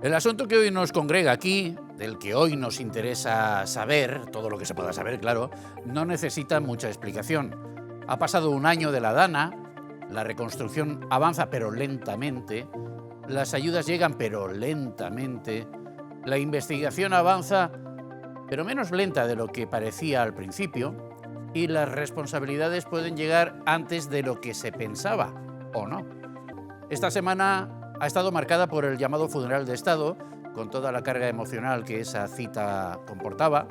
El asunto que hoy nos congrega aquí, del que hoy nos interesa saber, todo lo que se pueda saber, claro, no necesita mucha explicación. Ha pasado un año de la Dana, la reconstrucción avanza pero lentamente, las ayudas llegan pero lentamente, la investigación avanza pero menos lenta de lo que parecía al principio, y las responsabilidades pueden llegar antes de lo que se pensaba, ¿o no? Esta semana ha estado marcada por el llamado funeral de Estado, con toda la carga emocional que esa cita comportaba,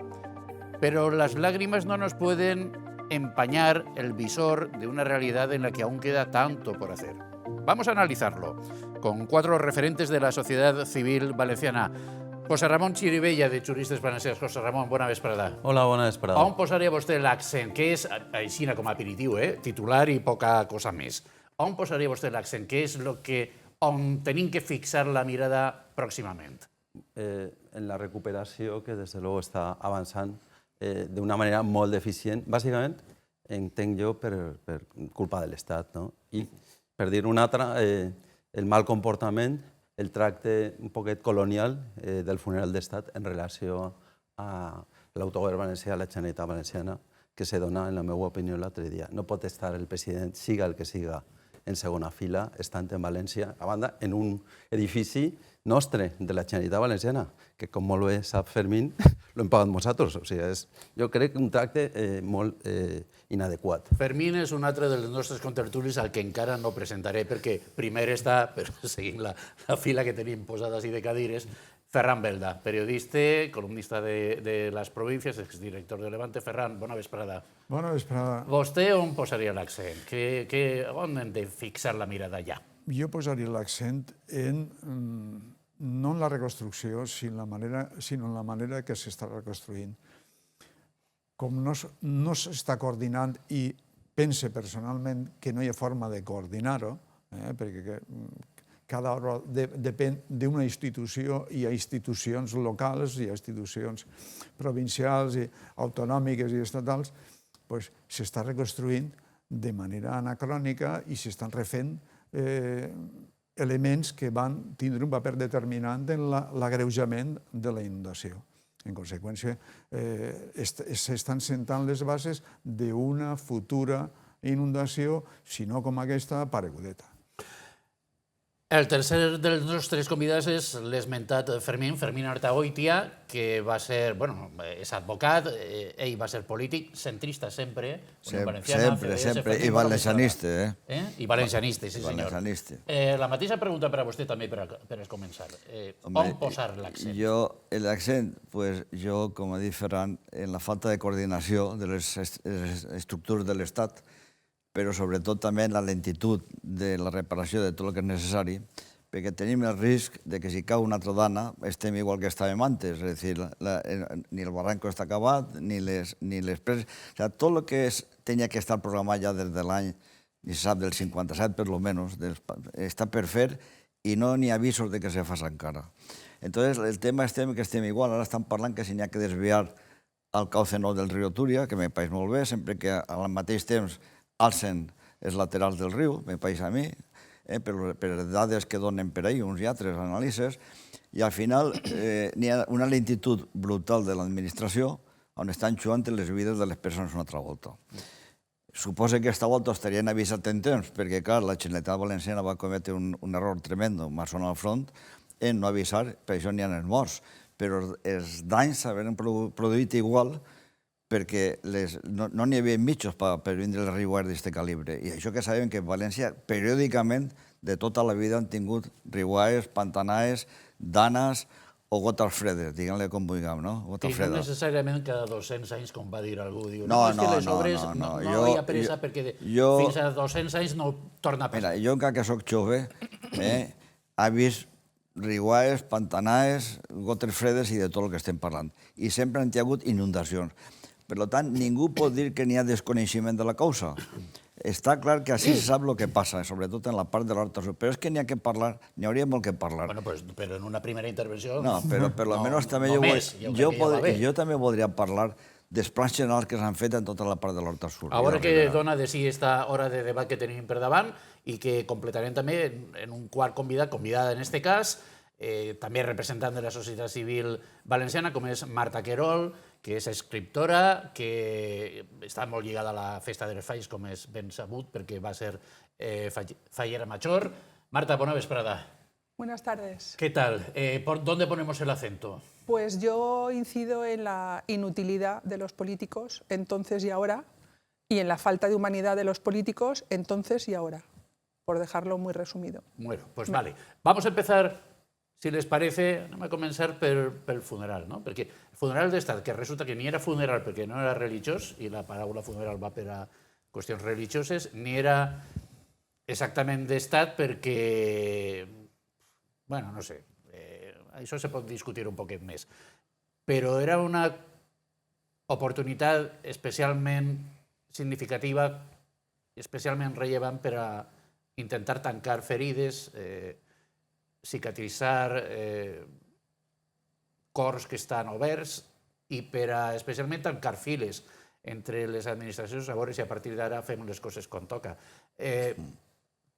pero las lágrimas no nos pueden empañar el visor de una realidad en la que aún queda tanto por hacer. Vamos a analizarlo con 4 referentes de la sociedad civil valenciana. José Ramón Chiribella, de Juristes Valencians. José Ramón, bona vesprada. Hola, bona vesprada. On posaria vostè l'accent? Que és, així com a aperitiu, titular i poca cosa més. On posaria vostè l'accent? Què és on tenim que fixar la mirada pròximament? En la recuperació, que des de luego està avançant d'una manera molt deficient, bàsicament, entenc jo, per culpa de l'Estat, no? I, per dir una altra, el mal comportament, el tracte un poquet colonial del funeral d'Estat en relació a l'autogovern valencià, la Generalitat Valenciana, que se dona, en la meva opinió, l'altre dia. No pot estar el president, siga el que siga, en segona fila, estant en València, a banda, en un edifici nostre, de la Generalitat Valenciana, que, com molt bé sap Fermín, l'hem pagat nosaltres. O sigui, jo crec que un tracte molt inadequat. Fermín és un altre dels nostres contertulis al que encara no presentaré, perquè primer està, però seguint la fila que tenim posada així de cadires, Ferran Belda, periodista, columnista de Les Províncies, exdirector de Levante. Ferran, bona vesprada. Bona vesprada. Vostè on posaria l'accent? On hem de fixar la mirada ja? Jo posaria l'accent no en la reconstrucció, sinó en la manera que s'està reconstruint. Com no s'està coordinant, i pense personalment que no hi ha forma de coordinar-ho, perquè cada hora depèn d'una institució, hi ha institucions locals, hi ha institucions provincials, autonòmiques i estatals, s'està reconstruint de manera anacrònica i s'estan refent elements que van tindre un paper determinant en l'agreujament de la inundació. En conseqüència, s'estan sentant les bases d'una futura inundació, si no com aquesta, paregudeta. El tercer dels nostres convidats és l'esmentat Fermín Artagoitia, que va ser, bueno, és advocat, ell va ser polític, centrista sempre. Sempre, i valencianista. I valencianista, sí senyor. La mateixa pregunta per a vostè també per a començar. On posar l'accent? L'accent, jo, com ha dit Ferran, en la falta de coordinació de les estructures de l'Estat, però sobretot també en la lentitud de la reparació de tot el que és necessari, perquè tenim el risc de que si cau una altra dana estem igual que estàvem antes, és a dir, ni el barranco està acabat, ni les preses... O sigui, tot el que tenia que estar programat ja des de l'any, ni se sap, del 57 per lo menos, està per fer i no n'hi ha avisos de que se faci encara. Entonces, el tema és que estem igual, ara estan parlant que si n'hi ha que desviar el cauce nou del riu Túria, que me pareix molt bé, sempre que al mateix temps alcen els laterals del riu, me pareix a mi, per dades que donen per ahí, uns i altres anàlisis, i al final n'hi ha una lentitud brutal de l'administració on estan jugant les vides de les persones una altra volta. Suposo que aquesta volta estarien avisat en temps, perquè, clar, la Generalitat Valenciana va cometre un error tremendo, m'ha sonat al front, en no avisar, per això n'hi ha els morts, però els danys s'havien produït igual perquè no n'hi havia mitjos per vindre els riuers d'aquest calibre. I això que sabem que València, periòdicament, de tota la vida han tingut riuers, pantanars, danes o gotes fredes, diguem-ne com vulguem, no? I no necessàriament cada 200 anys, com va dir algú. No, és que les obres no hi ha pressa perquè fins a 200 anys no torna a passar. Mira, jo encara que soc jove, he vist riuers, pantanars, gotes fredes i de tot el que estem parlant. I sempre han hagut inundacions. Per tant, ningú pot dir que n'hi ha desconeixement de la causa. Està clar que així se sap el que passa, sobretot en la part de l'Horta Sud. Però és que n'hi ha que parlar, n'hi hauria molt que parlar. Bueno, però en una primera intervenció... No, però per almenys també jo també voldria parlar dels plans generals que s'han fet en tota la part de l'Horta Sud. A veure què dona de si aquesta hora de debat que tenim per davant i que completarem també en un quart convidat, convidada en aquest cas, també representant de la societat civil valenciana, com és Marta Querol, que és escriptora, que està molt lligada a la Festa de les Falles, com és ben sabut, perquè va ser fallera major. Marta, bona vesprada. Buenas tardes. ¿Qué tal? ¿Dónde ponemos el acento? Pues yo incido en la inutilidad de los políticos entonces y ahora, y en la falta de humanidad de los políticos entonces y ahora, por dejarlo muy resumido. Bueno, pues vale. Vamos a empezar, si les parece, anem a començar pel funeral, no? Perquè el funeral d'estat, que resulta que ni era funeral perquè no era religiós, i la paraula funeral va per a qüestions religioses, ni era exactament d'estat perquè, bueno, no sé, això se pot discutir un poquet més, però era una oportunitat especialment significativa i especialment rellevant per a intentar tancar ferides, cicatritzar cors que estan oberts i per a especialment tancar files entre les administracions, a veure si a partir d'ara fem les coses com toca.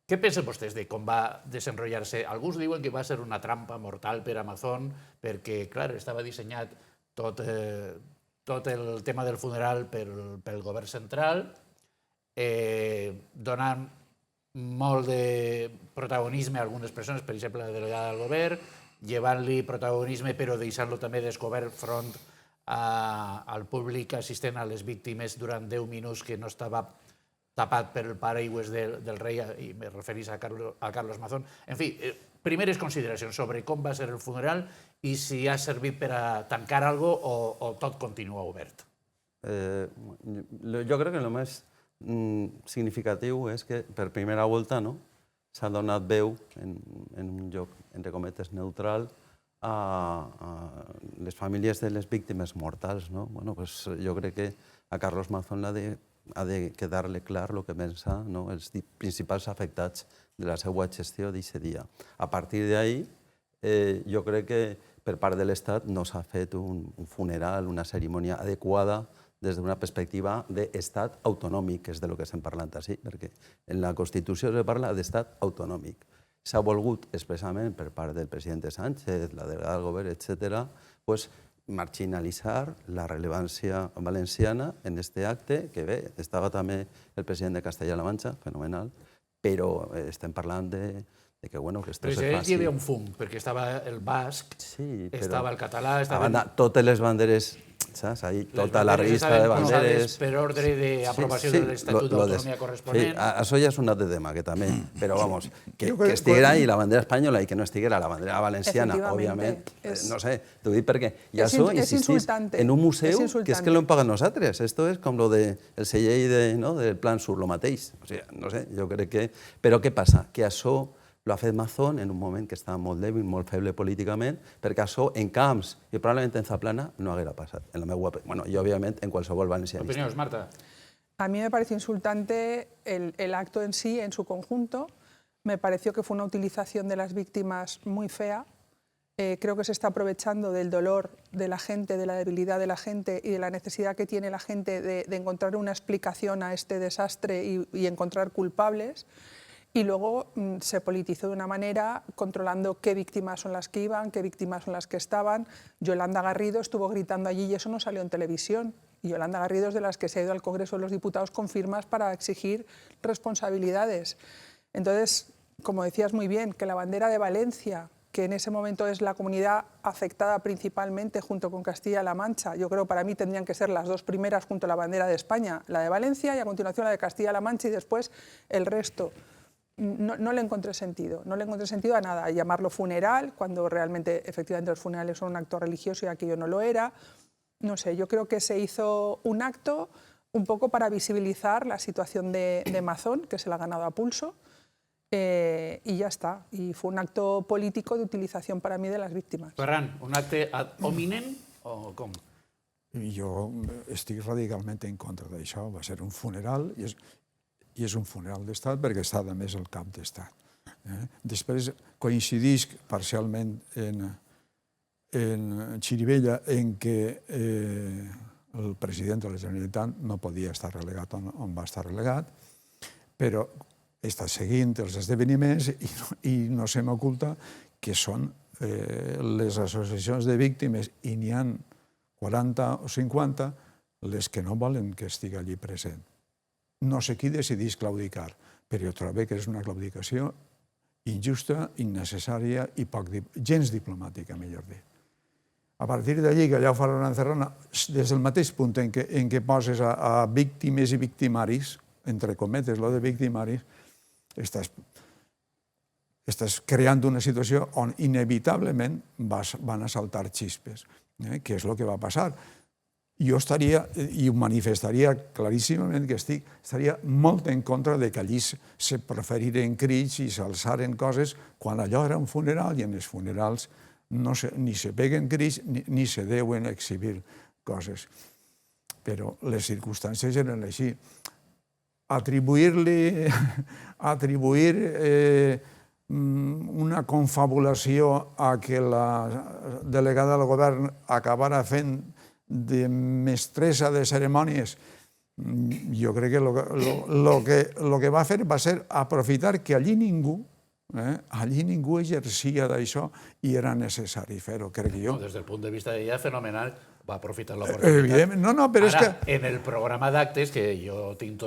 Què pensen vostès de com va desenrotllar-se? Alguns diuen que va ser una trampa mortal per Amazon perquè, clar, estava dissenyat tot el tema del funeral pel govern central, donant molt de protagonisme a algunes persones, per exemple, la delegada del govern, llevant-li protagonisme però deixant-lo també descobert front al públic assistent a les víctimes durant 10 minuts que no estava tapat pel paraigües del rei, i me referís a Carlos Mazón. En fi, primeres consideracions sobre com va ser el funeral i si ha servit per a tancar alguna cosa o tot continua obert. Jo crec que el més significatiu és que per primera volta s'ha donat veu en un lloc, entre cometes, neutral a les famílies de les víctimes mortals. Jo crec que a Carlos Mazón ha de quedar-li clar el que pensa els principals afectats de la seva gestió d'aquest dia. A partir d'ahí, jo crec que per part de l'Estat no s'ha fet un funeral, una cerimònia adequada des d'una perspectiva d'estat autonòmic, que és del que estem parlant així, perquè en la Constitució se parla d'estat autonòmic. S'ha volgut expressament per part del president Sánchez, la delegada del govern, etc., marginalitzar la rellevància valenciana en aquest acte, que bé, estava també el president de Castella-La Manxa, fenomenal, però estem parlant de que, bueno, que esto se faci. Però hi havia un fum, perquè estava el basc, estava el català... Totes les banderes, saps? Tota la revista de banderes... Per ordre d'aprovació de l'Estatut d'Autonomia corresponent. Això ja és un altre tema, que també... Però, vamos, que estiguera ahí la bandera espanyola i que no estiguera la bandera valenciana, òbviament, no sé, t'ho dic perquè... I això, insistís, en un museu, que és que l'hem pagat nosaltres. Esto és com lo del celler del Plan Sur, lo mateix. O sigui, no sé, jo crec que... Però què passa? Que això lo ha fet Mazón en un moment que estava molt dèbil, molt feble políticament, perquè això en Camps i probablement en Zaplana no haguera passat. Bueno, y obviamente en qualsevol valencianista. ¿Opiniones, Marta? A mí me parece insultante el acto en sí, en su conjunto. Me pareció que fue una utilización de las víctimas muy fea. Creo que se está aprovechando del dolor de la gente, de la debilidad de la gente y de la necesidad que tiene la gente de encontrar una explicación a este desastre y encontrar culpables. Y luego se politizó de una manera controlando qué víctimas son las que iban, qué víctimas son las que estaban. Yolanda Garrido estuvo gritando allí y eso no salió en televisión. Y Yolanda Garrido es de las que se ha ido al Congreso de los Diputados con firmas para exigir responsabilidades. Entonces, como decías muy bien, que la bandera de Valencia, que en ese momento es la comunidad afectada principalmente junto con Castilla-La Mancha, yo creo que para mí tendrían que ser las dos primeras junto a la bandera de España, la de Valencia y a continuación la de Castilla-La Mancha y después el resto. No le encontré sentido a nada, llamarlo funeral, cuando realmente, efectivamente, los funerales son un acto religioso y aquello no lo era. No sé, yo creo que se hizo un acto un poco para visibilizar la situación de Mazón, que se la ha ganado a pulso, y ya está. Y fue un acto político de utilización para mí de las víctimas. Ferran, un acte ad hominem o com? Jo estic radicalment en contra d'això. Va ser un funeral i és un funeral d'estat perquè està, a més, el cap d'estat. Després coincidís parcialment en Xirivella en què el president de la Generalitat no podia estar relegat on va estar relegat, però està seguint els esdeveniments i no se m'oculta que són les associacions de víctimes, i n'hi ha 40 o 50, les que no volen que estigui allí present. No sé qui decideix claudicar, però jo trobo que és una claudicació injusta, innecessària i gens diplomàtica, millor dir. A partir d'allí, que allà ho faran encerrant, des del mateix punt en què poses a víctimes i victimaris, entre cometes, lo de victimaris, estàs creant una situació on inevitablement van a saltar xispes, que és el que va passar. Jo estaria, i ho manifestaria claríssimament, que estaria molt en contra de que allí se proferiren crits i s'alçaren coses quan allò era un funeral, i en els funerals ni se peguen crits ni se deuen exhibir coses. Però les circumstàncies eren així. Atribuir una confabulació a que la delegada del govern acabara fent de mestressa de cerimònies, jo crec que el que va fer va ser aprofitar que allí ningú exercia d'això i era necessari fer-ho, crec jo. Des del punt de vista d'ella, fenomenal, va aprofitar l'oportunitat. Evidentment, no, però és que... Ara, en el programa d'actes, que jo tinc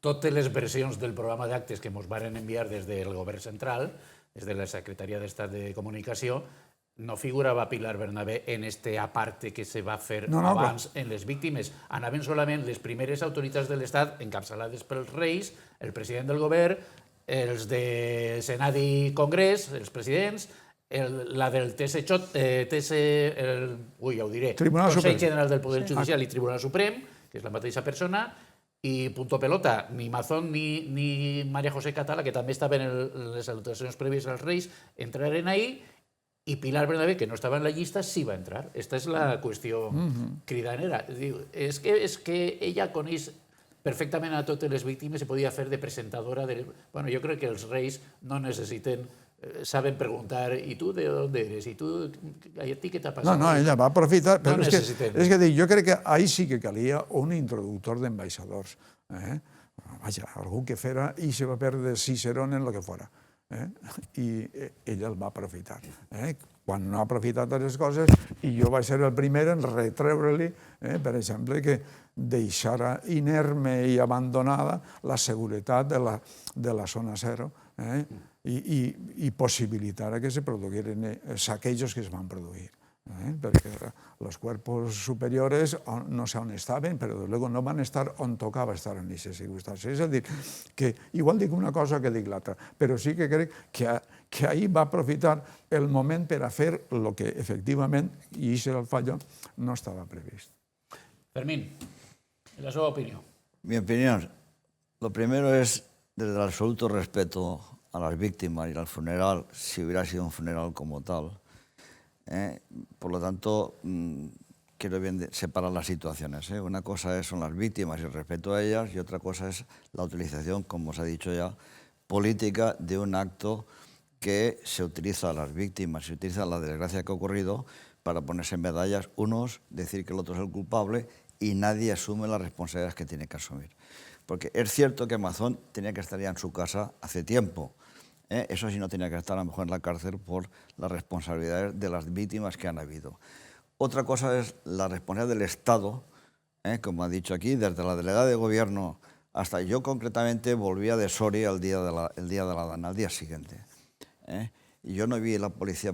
totes les versions del programa d'actes que ens van enviar des del govern central, des de la Secretaria d'Estat de Comunicació, no figurava Pilar Bernabé en este aparte que se va fer abans en les víctimes. Anaven solament les primeres autoritats de l'Estat encapçalades pels reis, el president del govern, els de Senat i Congrés, els presidents, la del Consell General del Poder Judicial i Tribunal Suprem, que és la mateixa persona, i punto pelota, ni Mazón ni María José Catala, que també estaven en les salutacions prèvies als reis, entraren ahí, i Pilar Bernabé, que no estava en la llista, sí va entrar. Esta és la qüestió cridanera. És que ella coneix perfectament a totes les víctimes i podia fer de presentadora. Bueno, jo crec que els reis no necessiten, saben preguntar, ¿y tú de dónde eres? ¿Y tú, a ti qué te ha pasado? No, ella va aprofitar. No necessitem. És que jo crec que ahí sí que calia un introductor d'ambaixadors. Vaja, algú que fera i se va perdre Cicerón en lo que fora. I ella el va aprofitar. Quan no ha aprofitat les coses, i jo vaig ser el primer en retreure-li, per exemple, que deixara inerme i abandonada la seguretat de la zona zero i possibilitara que se produïren saquejos que es van produir. Perquè els cuerpos superiores no sé on estaven, però de luego no van estar on tocava estar en aquestes circumstàncies. És a dir, que igual dic una cosa que dic l'altra, però sí que crec que ahir va aprofitar el moment per a fer el que efectivament, i això era el fallo, no estava previst. Fermín, la seva opinió. Mi opinión, lo primero es desde el absoluto respeto a las víctimas y al funeral, si hubiera sido un funeral como tal. Por lo tanto, quiero bien separar las situaciones. Una cosa son las víctimas y el respeto a ellas, y otra cosa es la utilización, como os ha dicho ya, política de un acto que se utiliza a las víctimas, se utiliza la desgracia que ha ocurrido para ponerse medallas, unos decir que el otro es el culpable y nadie asume las responsabilidades que tiene que asumir. Porque es cierto que Mazón tenía que estar ya en su casa hace tiempo. Eso sí, no tenía que estar a lo mejor en la cárcel por las responsabilidades de las víctimas que han habido. Otra cosa es la responsabilidad del Estado, como ha dicho aquí, desde la delegada de gobierno hasta yo concretamente volvía de Soria el día de la Dana, al día siguiente. Y yo no vi la policía,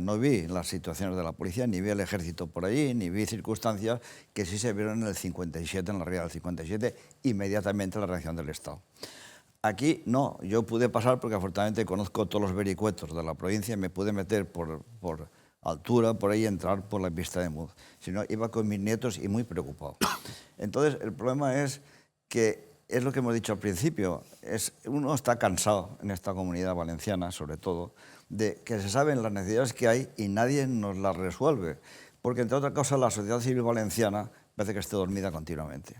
no vi las situaciones de la policía, ni vi el ejército por allí, ni vi circunstancias que sí se vieron en el 57, en la ría del 57, inmediatamente la reacción del Estado. Aquí no, yo pude pasar porque afortunadamente conozco todos los vericuetos de la provincia y me pude meter por altura, por ahí entrar por la pista de Muz. Si no, iba con mis nietos y muy preocupado. Entonces, el problema es que, es lo que hemos dicho al principio, uno está cansado en esta comunidad valenciana, sobre todo, de que se saben las necesidades que hay y nadie nos las resuelve. Porque, entre otras cosas, la sociedad civil valenciana parece que esté dormida continuamente.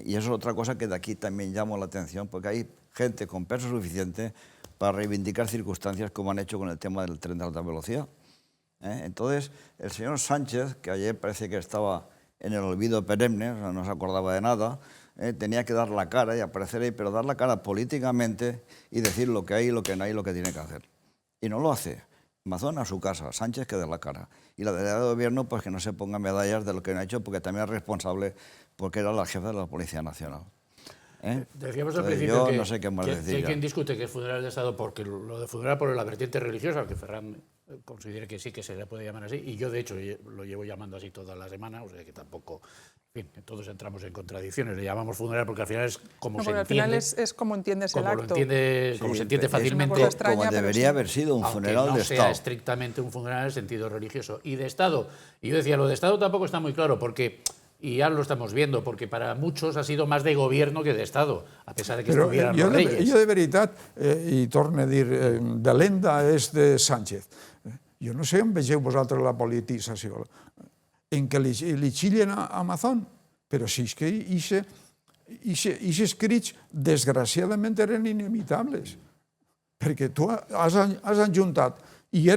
Y eso es otra cosa que de aquí también llamo la atención, porque hay gente con peso suficiente para reivindicar circunstancias como han hecho con el tema del tren de alta velocidad. Entonces, el señor Sánchez, que ayer parece que estaba en el olvido perenne, o sea, no se acordaba de nada, tenía que dar la cara y aparecer ahí, pero dar la cara políticamente y decir lo que hay, lo que no hay, lo que tiene que hacer. Y no lo hace. Mazón a su casa, Sánchez que dé la cara. Y la delegada de gobierno, pues que no se ponga medallas de lo que no ha hecho, porque también es responsable, porque era la jefa de la Policía Nacional. Decíamos al Entonces, principio yo no sé qué más que decir hay ya. quien discute que es funeral de Estado porque lo de funeral por la vertiente religiosa, que Ferran considere que sí, que se le puede llamar así, y yo de hecho lo llevo llamando así toda la semana, o sea que tampoco, en fin, todos entramos en contradicciones, le llamamos funeral porque al final es como No, se porque al entiende, final es como entiendes como el lo acto. entiende, como Sí, se entiende es una fácilmente, cosa extraña, como pero debería sí. haber sido un aunque funeral no de sea Estado. estrictamente un funeral en el sentido religioso. Y de Estado, y yo decía, lo de Estado tampoco está muy claro, porque, y ya lo estamos viendo, porque para muchos ha sido más de gobierno que de Estado, a pesar de que Però estuvieran jo los reyes. de veritat, i torno a dir, de l'enda és de Sánchez. Jo no sé on vegeu vosaltres la politització, en què li xillen a Amazon, però si és que aquests crits, desgraciadament, eren inevitables, perquè tu has ajuntat, i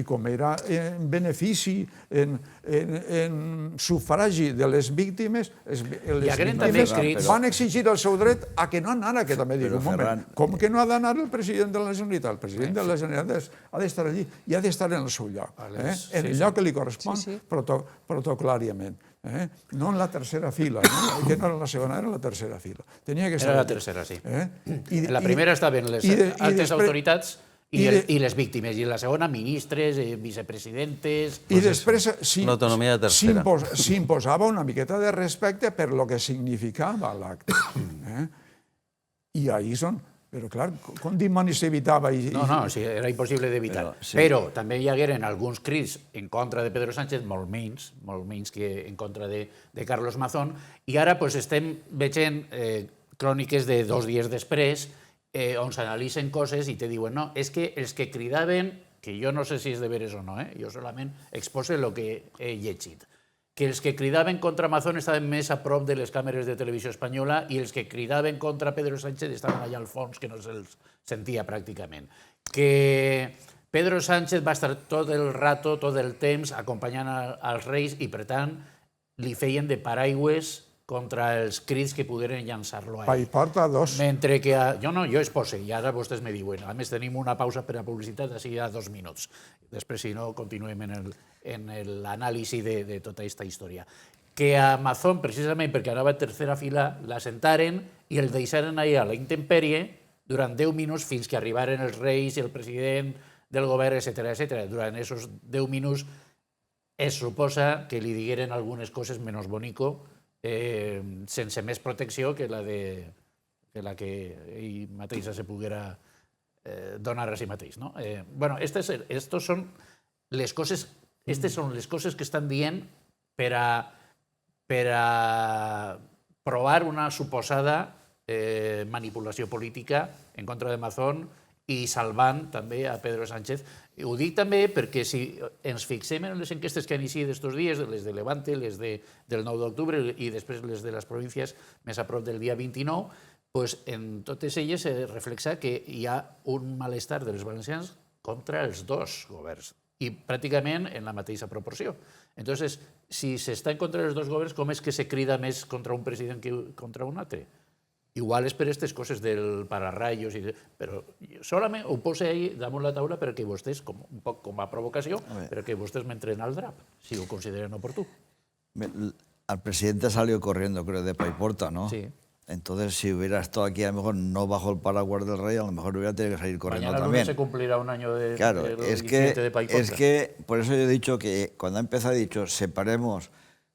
com era en benefici, en sufragi de les víctimes, les hagueren també víctimes escrits- van exigir el seu dret a que no anara, que també dic, Però, un moment, Ferran, com que no ha d'anar el president de la Generalitat? El president de la Generalitat ha d'estar allí i ha d'estar en el seu lloc, en el lloc que li correspon protocol·làriament. No en la tercera fila, que no era la segona, era la tercera fila. Tenia que estar Era la allí. tercera, sí. En En la primera estaven les altes autoritats i les víctimes, i en la segona ministres, vicepresidents... I després L'autonomia de tercera. s'imposava una miqueta de respecte per lo que significava l'acte. I ahí són... Però, clar, com dimonis s'evitava? No, sí, era impossible d'evitar. Però, sí. Però també hi hagueren alguns crits en contra de Pedro Sánchez, molt menys que en contra de Carlos Mazón, i ara pues, estem veient cròniques de 2 dies després on s'analitzen coses i te diuen no, és que els que cridaven, que jo no sé si és de veres o no, jo solament expose el que he llegit, que els que cridaven contra Mazón estaven més a prop de les càmeres de televisió espanyola i els que cridaven contra Pedro Sánchez estaven allà al fons, que no se'ls sentia pràcticament. Que Pedro Sánchez va estar tot el rato, tot el temps, acompanyant als reis i, per tant, li feien de paraigües contra els crits que pogueren llançar-lo a ell. Païporta 2. Mentre que... Jo expose, i ara vostès me diuen. A més, tenim una pausa per a publicitat, així a 2 minuts. Després, si no, continuem en l'anàlisi de tota aquesta història. Que a Mazón, precisament perquè anava a tercera fila, l'assentaren i el deixaren allà a la intempèrie durant 10 minuts fins que arribaren els reis i el president del govern, etc. Durant aquests 10 minuts es suposa que li digueren algunes coses menys bonico, sense més protecció que la que ell mateix se poguera donar a si mateix. No? Bueno, estes són les coses que estan dient per a provar una suposada manipulació política en contra de Mazón i salvant també a Pedro Sánchez. Ho dic també perquè si ens fixem en les enquestes que han iniciat estos dies, les de Levante, les del 9 d'octubre i després les de les províncies més a prop del dia 29, doncs en totes elles se reflexa que hi ha un malestar dels valencians contra els dos governs i pràcticament en la mateixa proporció. Entonces, si s'està en contra dels dos governs, com és que se crida més contra un president que contra un altre? Igual és per aquestes coses del pararrayos, però solament ho poso ahí damunt la taula perquè vostès, un poc com a provocació, perquè vostès m'entren al drap, si ho consideren oportú. Al presidente salió corriendo, creo, de Paiporta, ¿no? Sí. Entonces, si hubiera estado aquí, a lo mejor no bajo el paraguas del rey, a lo mejor hubiera tenido que salir corriendo Mañana también. lunes se cumplirá un año del Claro, incidente de Paiporta. es que por eso yo he dicho que cuando ha empezado he dicho separemos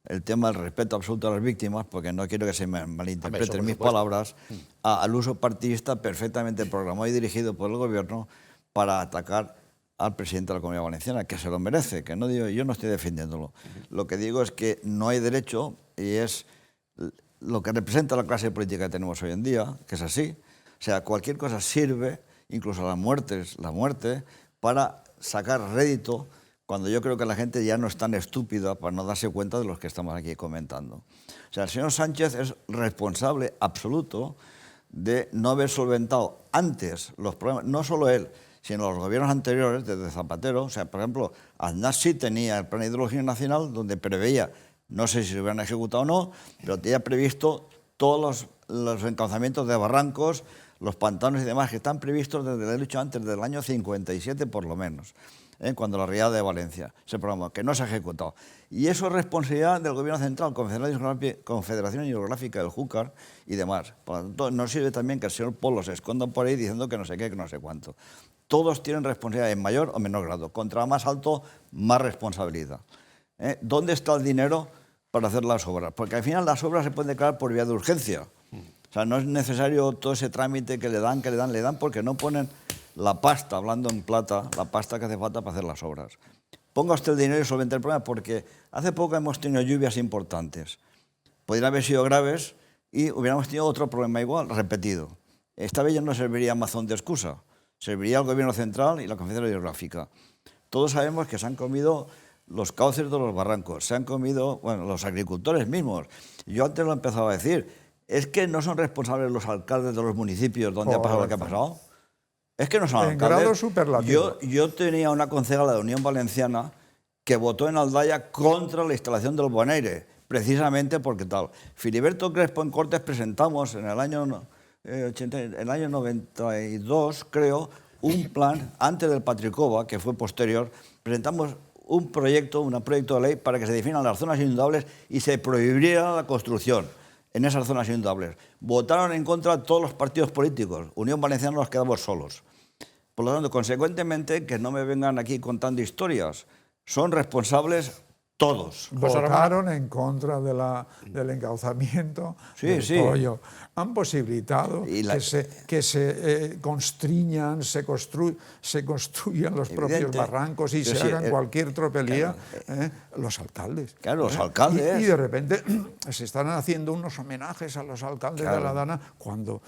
el tema del respeto absoluto a las víctimas, porque no quiero que se me malinterpreten mis palabras, al uso partidista perfectamente programado y dirigido por el gobierno para atacar al presidente de la Comunidad Valenciana, que se lo merece, que no digo, yo no estoy defendiéndolo. Lo que digo es que no hay derecho, y es lo que representa la clase política que tenemos hoy en día, que es así. O sea, cualquier cosa sirve, incluso la muerte, para sacar rédito, cuando yo creo que la gente ya no es tan estúpida para no darse cuenta de los que estamos aquí comentando. O sea, el señor Sánchez es responsable absoluto de no haber solventado antes los problemas, no solo él, sino los gobiernos anteriores, desde Zapatero. O sea, por ejemplo, Aznar sí tenía el plan de ideología nacional donde preveía, no sé si se hubieran ejecutado o no, pero tenía previsto todos los encauzamientos de barrancos, los pantanos y demás que están previstos desde, he dicho antes, del año 57 por lo menos, cuando la Riada de Valencia se programó, que no se ha ejecutado. Y eso es responsabilidad del Gobierno Central, Confederación Hidrográfica del Júcar y demás. Por lo tanto, no sirve también que el señor Polo se esconda por ahí diciendo que no sé qué, que no sé cuánto. Todos tienen responsabilidad en mayor o menor grado. Contra más alto, más responsabilidad. ¿Dónde está el dinero para hacer las obras? Porque al final las obras se pueden declarar por vía de urgencia. O sea, no es necesario todo ese trámite que le dan porque no ponen la pasta, hablando en plata, la pasta que hace falta para hacer las obras. Ponga usted el dinero y solvente el problema, porque hace poco hemos tenido lluvias importantes. Podrían haber sido graves y hubiéramos tenido otro problema igual, repetido. Esta vez ya no serviría Amazon de excusa, serviría el Gobierno Central y la Confederación Hidrográfica. Todos sabemos que se han comido los cauces de los barrancos, se han comido, bueno, los agricultores mismos. Yo antes lo empezaba a decir, es que no son responsables los alcaldes de los municipios donde ha pasado lo que ha pasado. Es que no son alcaldes. En grado superlativo. Yo tenía una concejala de Unión Valenciana que votó en Aldaya contra la instalación del Bonaire, precisamente porque tal. Filiberto Crespo en Cortes presentamos en el año 92, creo, un plan, antes del Patricova, que fue posterior, presentamos un proyecto de ley para que se definan las zonas inundables y se prohibiera la construcción en esas zonas inundables. Votaron en contra todos los partidos políticos. Unión Valenciana nos quedamos solos. Por lo tanto, consecuentemente, que no me vengan aquí contando historias. Son responsables todos. Votaron en contra del encauzamiento del Toyo. Han posibilitado que se constriñan, se construyan los propios barrancos y se hagan cualquier tropelía los alcaldes. Claro, los alcaldes. Y de repente se están haciendo unos homenajes a los alcaldes de la Dana cuando...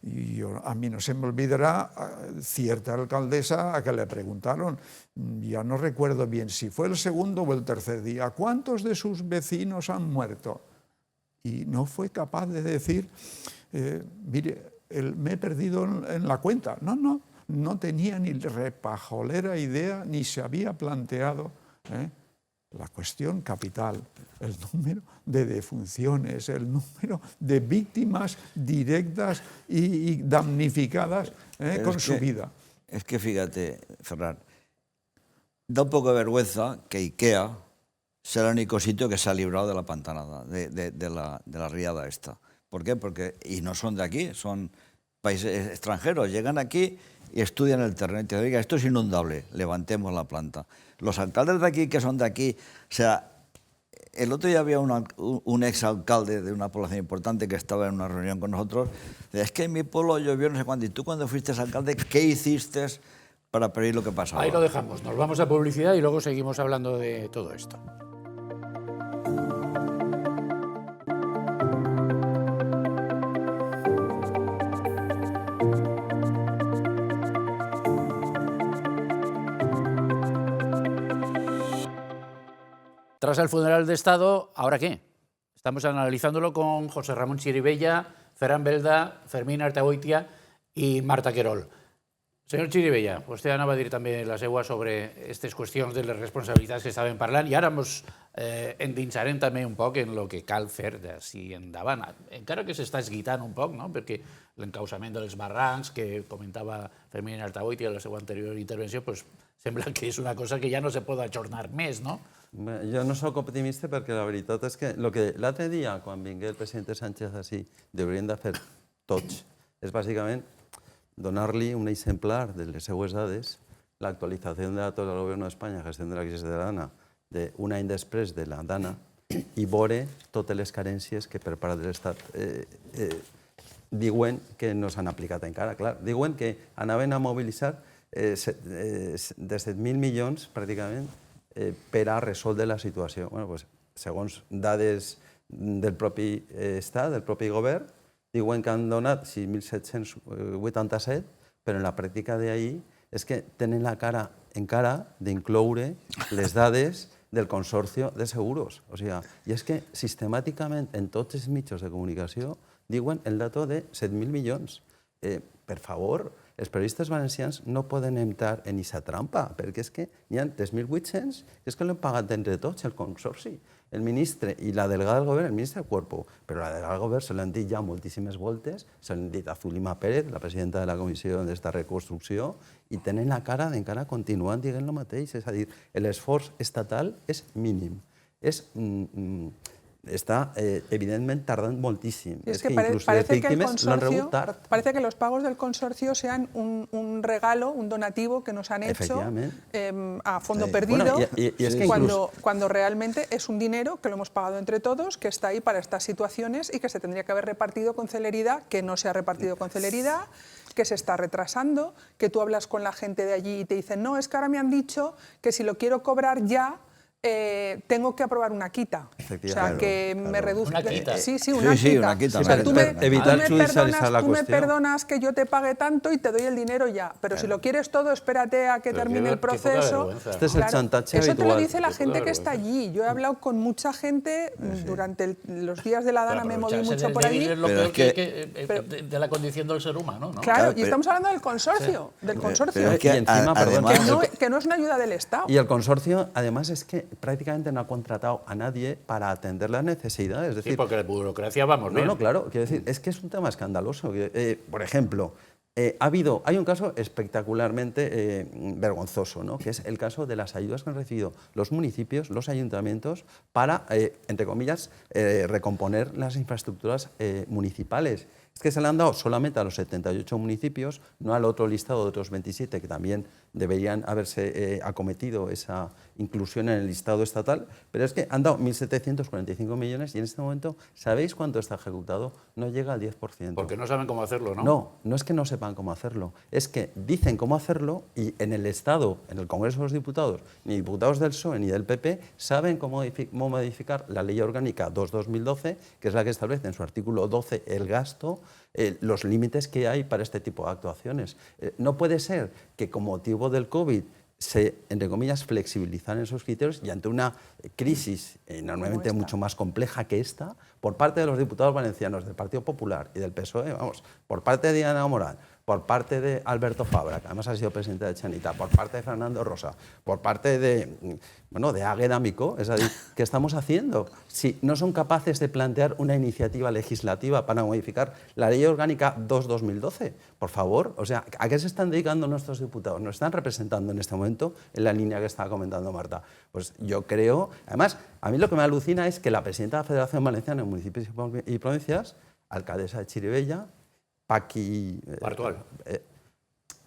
Y a mí no se me olvidará cierta alcaldesa a que le preguntaron, ya no recuerdo bien si fue el segundo o el tercer día, ¿cuántos de sus vecinos han muerto? Y no fue capaz de decir, mire, me he perdido en la cuenta. No tenía ni repajolera idea, ni se había planteado la cuestión capital, el número de defunciones, el número de víctimas directas y damnificadas con su vida. Es que fíjate, Ferran, da un poco de vergüenza que IKEA sea el único sitio que se ha librado de la pantanada, de la riada esta. ¿Por qué? Porque, y no son de aquí, son países extranjeros, llegan aquí y estudian el terreno y te dicen, oiga, esto es inundable, levantemos la planta. Los alcaldes de aquí, que son de aquí, o sea, el otro día había un exalcalde de una población importante que estaba en una reunión con nosotros, es que en mi pueblo llovió no sé cuándo, y tú cuando fuiste alcalde, ¿qué hiciste para prevenir lo que pasaba? Ahí lo dejamos, nos vamos a publicidad y luego seguimos hablando de todo esto. Tras el funeral de Estado, ¿ahora qué? Estamos analizándolo con José Ramón Chirivella, Ferran Belda, Fermín Artagoitia i Marta Querol. Senyor Chirivella, vostè anava a dir també la seva sobre aquestes qüestions de les responsabilitats que estàvem parlant i ara ens endinsarem també un poc en el que cal fer d'ací endavant. Encara que s'està esguitant un poc, no? Perquè l'encausament dels barrancs que comentava Fermín Artagoitia en la seva anterior intervenció, pues, sembla que és una cosa que ja no se pot ajornar més, no? Jo no sóc optimista perquè la veritat és que l'altre dia, quan vingué el president Sánchez així, haurien de fer tots, és bàsicament donar-li un exemplar de les seues dades, l'actualització de datos del Govern d'Espanya, gestió de la crisi de la Dana, d'un any després de la Dana, i veure totes les carències que per part de l'Estat diuen que no s'han aplicat encara. Clar, diuen que anaven a mobilitzar de 7.000 milions, pràcticament, per a resoldre la situació. Segons dades del propi Estat, del propi govern, diuen que han donat 6.787, però en la pràctica d'ahir és que tenen la cara encara d'incloure les dades del Consorcio de Seguros. I és que sistemàticament en tots els mitjans de comunicació diuen el dato de 7.000 milions. per favor, els periodistes valencians no poden entrar en aquesta trampa, perquè és que n'hi ha 3.800 que és que l'hem pagat entre tots, el consorci. El ministre i la delegada del govern, el ministre del Cuerpo, però la delegada del govern se l'han dit ja moltíssimes voltes, se l'han dit a Zulima Pérez, la presidenta de la Comissió d'esta reconstrucció, i tenen la cara d'encara continuar dient el mateix. És a dir, l'esforç estatal és mínim. Está evidentemente tardando muchísimo. Es que parece que el consorcio, parece que los pagos del consorcio sean un regalo, un donativo que nos han hecho a fondo perdido, bueno, y es que cuando realmente es un dinero que lo hemos pagado entre todos, que está ahí para estas situaciones y que se tendría que haber repartido con celeridad, que no se ha repartido con celeridad, que se está retrasando, que tú hablas con la gente de allí y te dicen, no, es que ahora me han dicho que si lo quiero cobrar ya, tengo que aprobar una quita. O sea, que me reduzca. Una quita. Sí, una quita. O sea, tú me perdonas que yo te pague tanto y te doy el dinero ya. Pero si lo quieres todo, espérate a que termine el proceso. Este es el chantaje habitual. Eso te lo dice la gente que está allí. Yo he hablado con mucha gente durante los días de la Dana, me moví mucho por allí. Es lo peor de la condición del ser humano, ¿no? Claro, y estamos hablando del consorcio. Del consorcio. Y encima, que no es una ayuda del Estado. Y el consorcio, además, es que prácticamente no ha contratado a nadie para atender las necesidades. Es decir, sí, porque la burocracia vamos bien. No, claro, quiero decir, es que es un tema escandaloso. Por ejemplo, hay un caso espectacularmente vergonzoso, ¿no? Que es el caso de las ayudas que han recibido los municipios, los ayuntamientos, para, entre comillas, recomponer las infraestructuras municipales. Es que se le han dado solamente a los 78 municipios, no al otro listado de otros 27 que también deberían haberse acometido esa inclusión en el listado estatal, pero es que han dado 1.745 millones y en este momento, ¿sabéis cuánto está ejecutado? No llega al 10%. Porque no saben cómo hacerlo, ¿no? No, no es que no sepan cómo hacerlo, es que dicen cómo hacerlo y en el Estado, en el Congreso de los Diputados, ni diputados del PSOE ni del PP saben cómo modificar la Ley Orgánica 2/2012, que es la que establece en su artículo 12 el gasto, los límites que hay para este tipo de actuaciones. No puede ser que con motivo del COVID se, entre comillas, flexibilizan esos criterios y ante una crisis enormemente mucho más compleja que esta, por parte de los diputados valencianos del Partido Popular y del PSOE, vamos, por parte de Diana Morán, por parte de Alberto Fabra, que además ha sido presidente de Chanita, por parte de Fernando Rosa, por parte de Águeda Micó, es decir, ¿qué estamos haciendo? Si no son capaces de plantear una iniciativa legislativa para modificar la Ley Orgánica 2/2012, por favor, o sea, ¿a qué se están dedicando nuestros diputados? ¿Nos están representando en este momento en la línea que estaba comentando Marta? Pues yo creo, además, a mí lo que me alucina es que la presidenta de la Federación Valenciana de Municipios y Provincias, alcaldesa de Chirivella, Paqui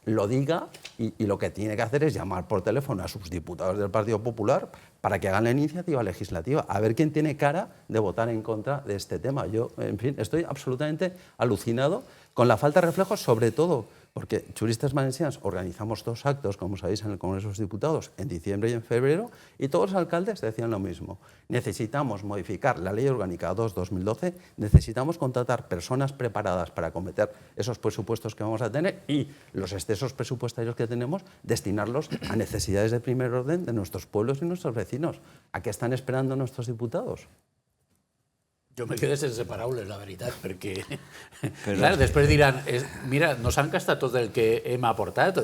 lo diga y lo que tiene que hacer es llamar por teléfono a sus diputados del Partido Popular para que hagan la iniciativa legislativa, a ver quién tiene cara de votar en contra de este tema. Yo, en fin, estoy absolutamente alucinado con la falta de reflejos, sobre todo porque Juristes Valencians organizamos 2 actos, como sabéis, en el Congreso de los Diputados en diciembre y en febrero, y todos los alcaldes decían lo mismo. Necesitamos modificar la Ley Orgánica 2/2012, necesitamos contratar personas preparadas para acometer esos presupuestos que vamos a tener y los excesos presupuestarios que tenemos, destinarlos a necesidades de primer orden de nuestros pueblos y nuestros vecinos. ¿A qué están esperando nuestros diputados? Jo me quedé sense paraules, la veritat, perquè clar, després diran, mira, nos han gastat tot el que hem aportat.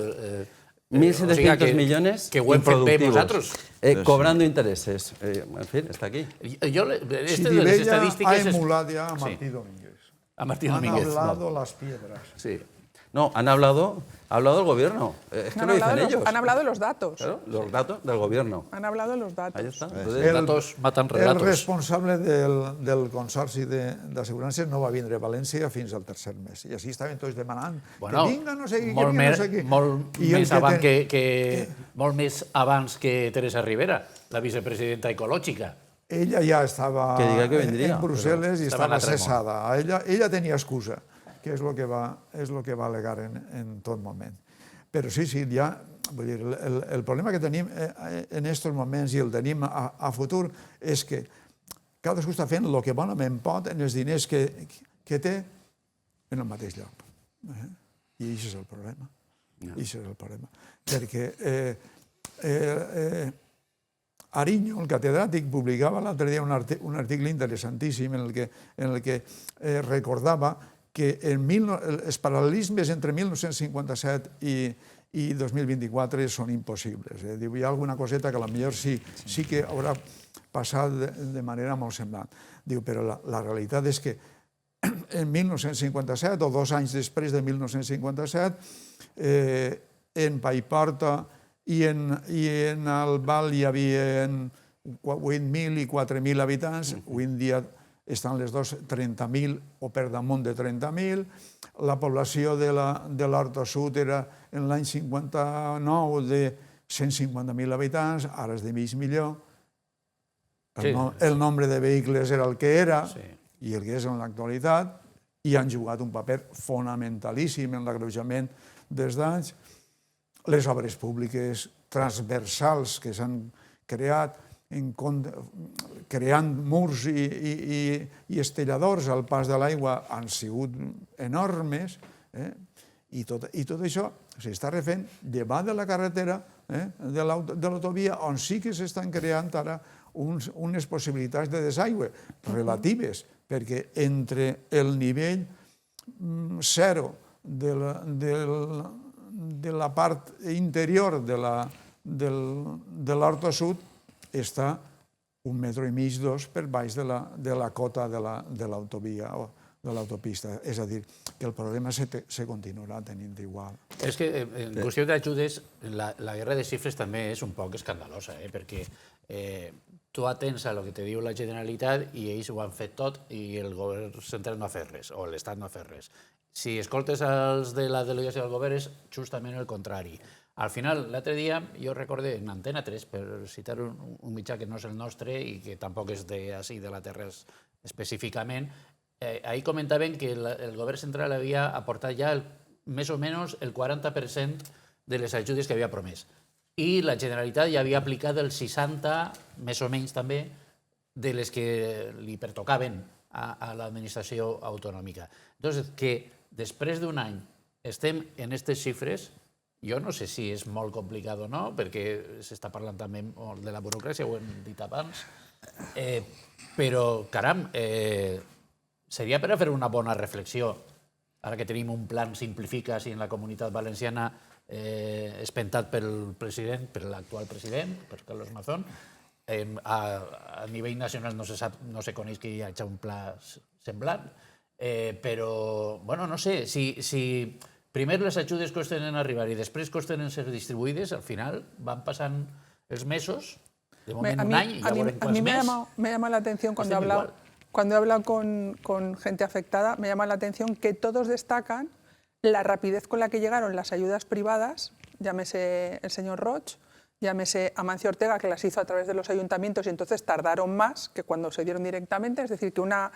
1.700 millones que ho hem fet bé nosaltres. Cobrando intereses. En fin, está aquí. Chirivella ha emulado ya a Martí Domínguez. A Martí Domínguez. Han hablado las piedras. Sí. No, ha hablado el gobierno. Es que lo dicen ellos. Han hablado de los datos. Claro, los datos del gobierno. Han hablado de los datos. Ahí está. Los datos matan relatos. El responsable del Consorci d'Assegurances no va vindre a València fins al tercer mes. I així estaven tots demanant que vinga no sé qui, que vinga no sé qui. Molt més abans que Teresa Rivera, la vicepresidenta ecològica. Ella ja estava en Brussel·les i estava cessada. Ella tenia excusa, que és el que va alegar en tot moment. Però sí, ja, vull dir, el problema que tenim en aquests moments i el tenim a futur és que cadascú està fent el que bonament pot en els diners que té en el mateix lloc. I això és el problema. Això és el problema. Perquè Ariño, el catedràtic, publicava l'altre dia un article interessantíssim en el que recordava que els paral·lelismes entre 1957 i 2024 són impossibles. Hi ha alguna coseta que potser sí que haurà passat de manera molt semblant. Però la realitat és que en 1957, o 2 anys després de 1957, en Paiporta i en Albal hi havia 8.000 i 4.000 habitants. Avui en dia estan les dues 30.000 o per damunt de 30.000. La població de l'Horta Sud era en l'any 59 de 150.000 habitants, ara és de mig milió. El nombre de vehicles era el que era i el que és en l'actualitat, i han jugat un paper fonamentalíssim en l'agreujament dels danys. Les obres públiques transversals que s'han creat creant murs i estelladors al pas de l'aigua han sigut enormes, i tot això s'està refent davant de la carretera, de l'autovia, on sí que s'estan creant ara unes possibilitats de desaigüe relatives, perquè entre el nivell zero de la part interior de l'Horta Sud està 1,5 metres, 2 per baix de la cota de l'autovia o de l'autopista. És a dir, que el problema se continuarà tenint igual. És que en qüestió d'ajudes, la guerra de xifres també és un poc escandalosa, perquè tu atens a el que te diu la Generalitat i ells ho han fet tot i el govern central no ha fet res, o l'Estat no ha fet res. Si escoltes els de la delegació del govern és justament el contrari. Al final, l'altre dia, jo recordé en Antena 3, per citar un mitjà que no és el nostre i que tampoc és d'ací de la Terra específicament, ahir comentaven que el govern central havia aportat ja més o menys el 40% de les ajudes que havia promès. I la Generalitat ja havia aplicat el 60%, més o menys també, de les que li pertocaven a l'administració autonòmica. Doncs que després d'un any estem en aquestes xifres, jo no sé si és molt complicat o no, perquè s'està parlant també de la burocràcia, ho hem dit abans, però, caram, seria per a fer una bona reflexió, ara que tenim un plan Simplifica en la Comunitat Valenciana espentat pel president, per l'actual president, per Carlos Mazón. A nivell nacional no se coneix que hi hagi un pla semblant, però, bueno, no sé, si primer les ajudes costen en arribar i després costen en ser distribuïdes, al final van passant els mesos, de moment un any, i ja veurem quants més. A mí me llama la atención cuando he hablado con gente afectada, me llama la atención que todos destacan la rapidez con la que llegaron las ayudas privadas, llámese el señor Roig, llámese Amancio Ortega, que las hizo a través de los ayuntamientos y entonces tardaron más que cuando se dieron directamente, es decir, que una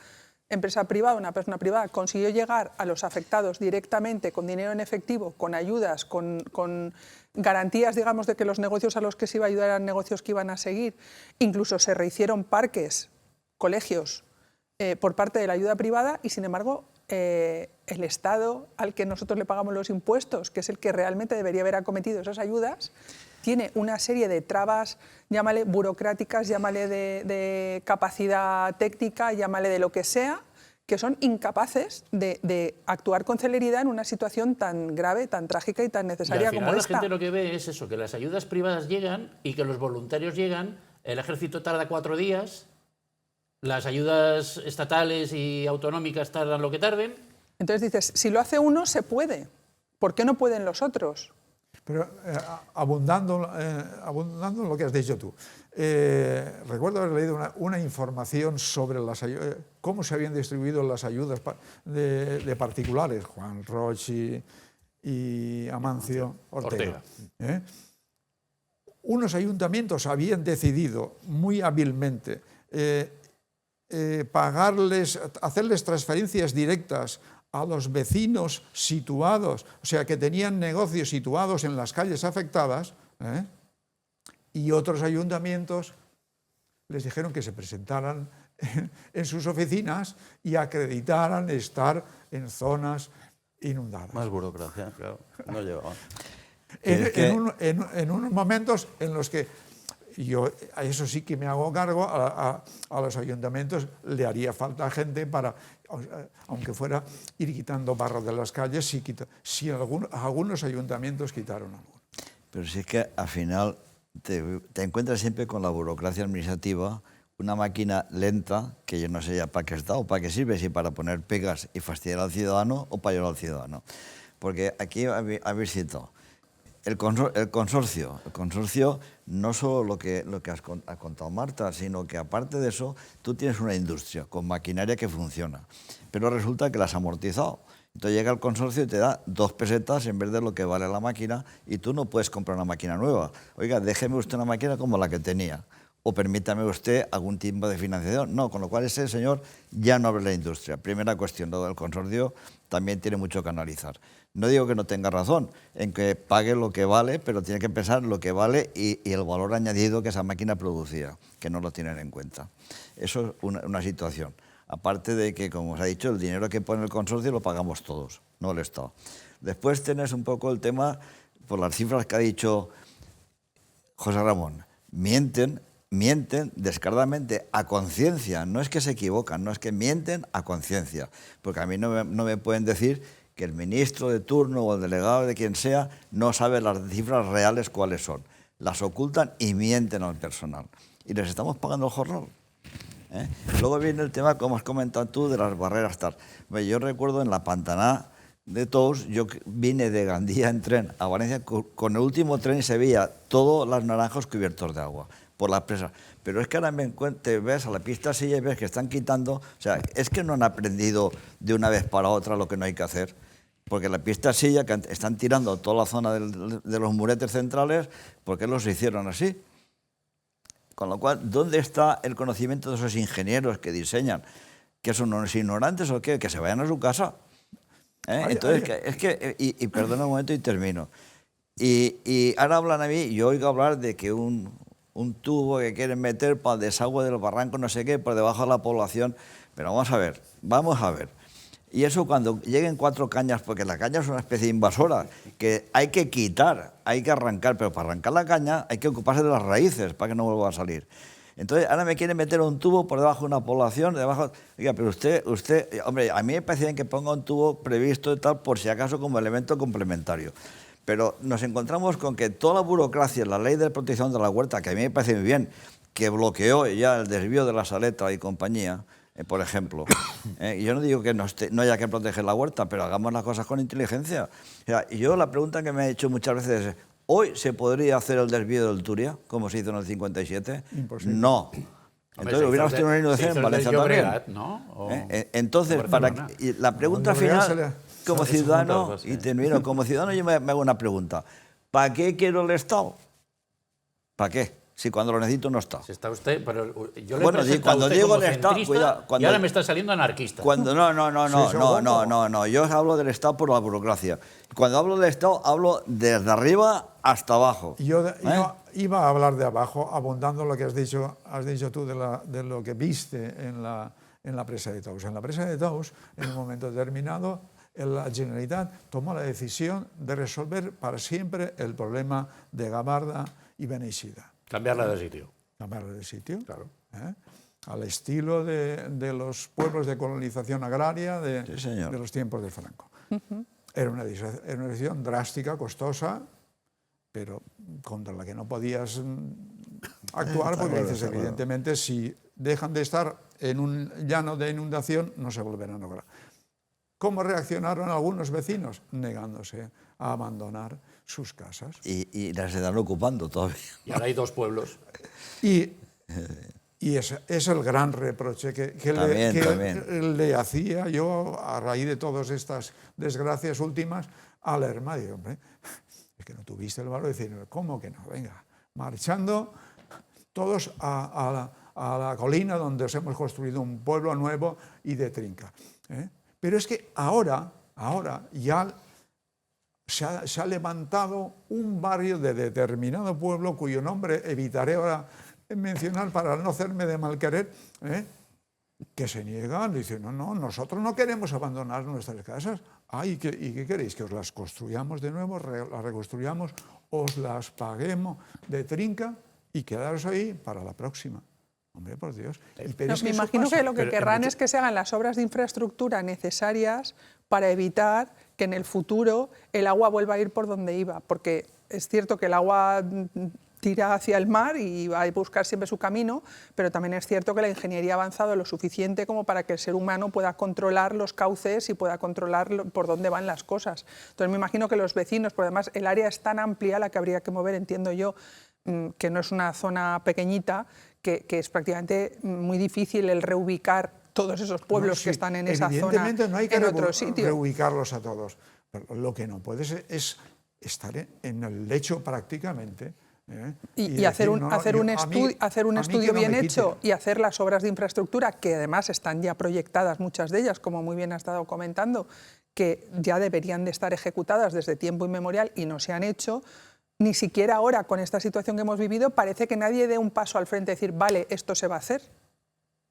empresa privada, una persona privada, consiguió llegar a los afectados directamente con dinero en efectivo, con ayudas, con garantías, digamos, de que los negocios a los que se iba a ayudar eran negocios que iban a seguir. Incluso se rehicieron parques, colegios, por parte de la ayuda privada y, sin embargo, el Estado al que nosotros le pagamos los impuestos, que es el que realmente debería haber acometido esas ayudas, tiene una serie de trabas, llámale burocráticas, llámale de capacidad técnica, llámale de lo que sea, que son incapaces de actuar con celeridad en una situación tan grave, tan trágica y tan necesaria como esta. Y al final la gente lo que ve es eso, que las ayudas privadas llegan y que los voluntarios llegan, el ejército tarda 4 días, las ayudas estatales y autonómicas tardan lo que tarden. Entonces dices, si lo hace uno, se puede. ¿Por qué no pueden los otros? Pero abundando en lo que has dicho tú, recuerdo haber leído una información sobre cómo se habían distribuido las ayudas de particulares, Juan Roig y Amancio Ortega. Unos ayuntamientos habían decidido muy hábilmente hacerles transferencias directas a los vecinos situados, o sea, que tenían negocios situados en las calles afectadas, y otros ayuntamientos les dijeron que se presentaran en sus oficinas y acreditaran estar en zonas inundadas. Más burocracia, claro, no llevaba. En unos momentos en los que yo a eso sí que me hago cargo, a los ayuntamientos le haría falta gente para, aunque fuera ir quitando barro de las calles, si algunos ayuntamientos quitaron algo. Pero si es que al final te encuentras siempre con la burocracia administrativa, una máquina lenta que yo no sé ya para qué está o para qué sirve, si para poner pegas y fastidiar al ciudadano o para ayudar al ciudadano. Porque aquí habéis citado el consorcio no solo lo que ha contado Marta, sino que aparte de eso tú tienes una industria con maquinaria que funciona, pero resulta que la has amortizado. Entonces llega el consorcio y te da 2 pesetas en vez de lo que vale la máquina y tú no puedes comprar una máquina nueva. Oiga, déjeme usted una máquina como la que tenía o permítame usted algún tipo de financiación. No, con lo cual ese señor ya no abre la industria. Primera cuestión, lo del consorcio también tiene mucho que analizar. No digo que no tenga razón en que pague lo que vale, pero tiene que pensar lo que vale y el valor añadido que esa máquina producía, que no lo tienen en cuenta. Eso es una situación. Aparte de que, como os ha dicho, el dinero que pone el consorcio lo pagamos todos, no el Estado. Después tenés un poco el tema, por las cifras que ha dicho José Ramón, mienten descaradamente a conciencia, no es que se equivocan, no es que mienten a conciencia, porque a mí no me pueden decir que el ministro de turno o el delegado de quien sea no sabe las cifras reales cuáles son. Las ocultan y mienten al personal. Y les estamos pagando el jornal. Luego viene el tema, como has comentado tú, de las barreras tal. Yo recuerdo en la Pantaná de Tous, yo vine de Gandía en tren a Valencia, con el último tren se veía todos los naranjos cubiertos de agua por las presas. Pero es que ahora te ves a la pista silla y ves que están quitando, o sea, es que no han aprendido de una vez para otra lo que no hay que hacer. Porque la pista silla, que están tirando toda la zona de los muretes centrales, ¿por qué los hicieron así? Con lo cual, ¿dónde está el conocimiento de esos ingenieros que diseñan? ¿Que son unos ignorantes o qué? Que se vayan a su casa. Entonces, y perdona un momento y termino. Y ahora hablan a mí, yo oigo hablar de que un tubo que quieren meter para el desagüe del barranco, no sé qué, por debajo de la población. Pero vamos a ver. Y eso cuando lleguen 4 cañas, porque la caña es una especie de invasora, que hay que quitar, hay que arrancar, pero para arrancar la caña hay que ocuparse de las raíces para que no vuelva a salir. Entonces, ahora me quieren meter un tubo por debajo de una población, debajo... Oiga, pero usted, hombre, a mí me parece bien que ponga un tubo previsto y tal, por si acaso como elemento complementario. Pero nos encontramos con que toda la burocracia, la ley de protección de la huerta, que a mí me parece muy bien, que bloqueó ya el desvío de la Saleta y compañía, por ejemplo. Yo no digo que no haya que proteger la huerta, pero hagamos las cosas con inteligencia. O sea, yo la pregunta que me he hecho muchas veces es, ¿hoy se podría hacer el desvío del Turia, como se hizo en el 57? Imposible. No. Entonces hubiéramos tenido una inundación en Valencia también. ¿No? Entonces, y la pregunta final, como ciudadano, y termino, como ciudadano yo me hago una pregunta. ¿Para qué quiero el Estado? ¿Para qué? Si cuando lo necesito no está. Si está usted, pero yo le bueno, cuando digo el Estado, cuidado, y ahora me está saliendo anarquista. No. Yo hablo del Estado por la burocracia. Cuando hablo del Estado, hablo desde arriba hasta abajo. Yo iba a hablar de abajo, abundando lo que has dicho tú de lo que viste en la presa de Tous. En la presa de Tous, en un momento determinado, la Generalitat tomó la decisión de resolver para siempre el problema de Gabarda y Beneixida. Cambiarla de sitio. Cambiarla de sitio. Claro. Al estilo de los pueblos de colonización agraria de los tiempos de Franco. Era una decisión drástica, costosa, pero contra la que no podías actuar porque dices, evidentemente, si dejan de estar en un llano de inundación, no se volverán a lograr. ¿Cómo reaccionaron algunos vecinos? Negándose a abandonar sus casas. Y las están ocupando todavía. Y ahora hay 2 pueblos. Y es el gran reproche que le hacía yo a raíz de todas estas desgracias últimas al hermano. Digo, hombre, es que no tuviste el valor de decir, ¿cómo que no? Venga, marchando todos a la colina donde os hemos construido un pueblo nuevo y de trinca. Pero es que ahora ya se ha levantado un barrio de determinado pueblo cuyo nombre evitaré ahora mencionar para no hacerme de mal querer, que se niegan, dicen, no, nosotros no queremos abandonar nuestras casas. ¿Y qué queréis? ¿Que os las construyamos de nuevo, las reconstruyamos, os las paguemos de trinca? y quedaros ahí para la próxima. Hombre, por Dios. No, me imagino que lo que querrán es que se hagan las obras de infraestructura necesarias para evitar que en el futuro el agua vuelva a ir por donde iba, porque es cierto que el agua tira hacia el mar y va a buscar siempre su camino, pero también es cierto que la ingeniería ha avanzado lo suficiente como para que el ser humano pueda controlar los cauces y pueda controlar por dónde van las cosas. Entonces me imagino que los vecinos, porque además el área es tan amplia la que habría que mover, entiendo yo, que no es una zona pequeñita, que es prácticamente muy difícil el reubicar todos esos pueblos que están en esa zona evidentemente no hay que en otro sitio. reubicarlos a todos. Pero lo que no puedes es estar en el lecho prácticamente. Y hacer un estudio bien hecho y hacer las obras de infraestructura, que además están ya proyectadas, muchas de ellas, como muy bien ha estado comentando, que ya deberían de estar ejecutadas desde tiempo inmemorial y no se han hecho. Ni siquiera ahora, con esta situación que hemos vivido, parece que nadie dé un paso al frente y decir, vale, esto se va a hacer.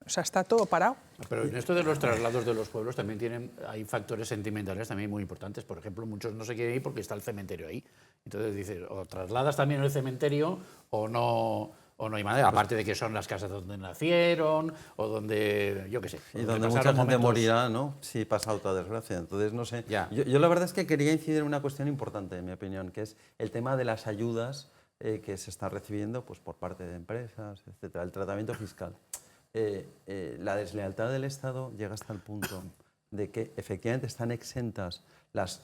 O sea, está todo parado. Pero en esto de los traslados de los pueblos también hay factores sentimentales también muy importantes. Por ejemplo, muchos no se quieren ir porque está el cementerio ahí. Entonces dices, o trasladas también el cementerio o no hay manera. Aparte de que son las casas donde nacieron o donde, yo qué sé. Y donde mucha gente morirá, ¿no? Si pasa otra desgracia. Entonces, no sé. Yo la verdad es que quería incidir en una cuestión importante, en mi opinión, que es el tema de las ayudas que se están recibiendo pues, por parte de empresas, etcétera, el tratamiento fiscal. La deslealtad del Estado llega hasta el punto de que efectivamente están exentas las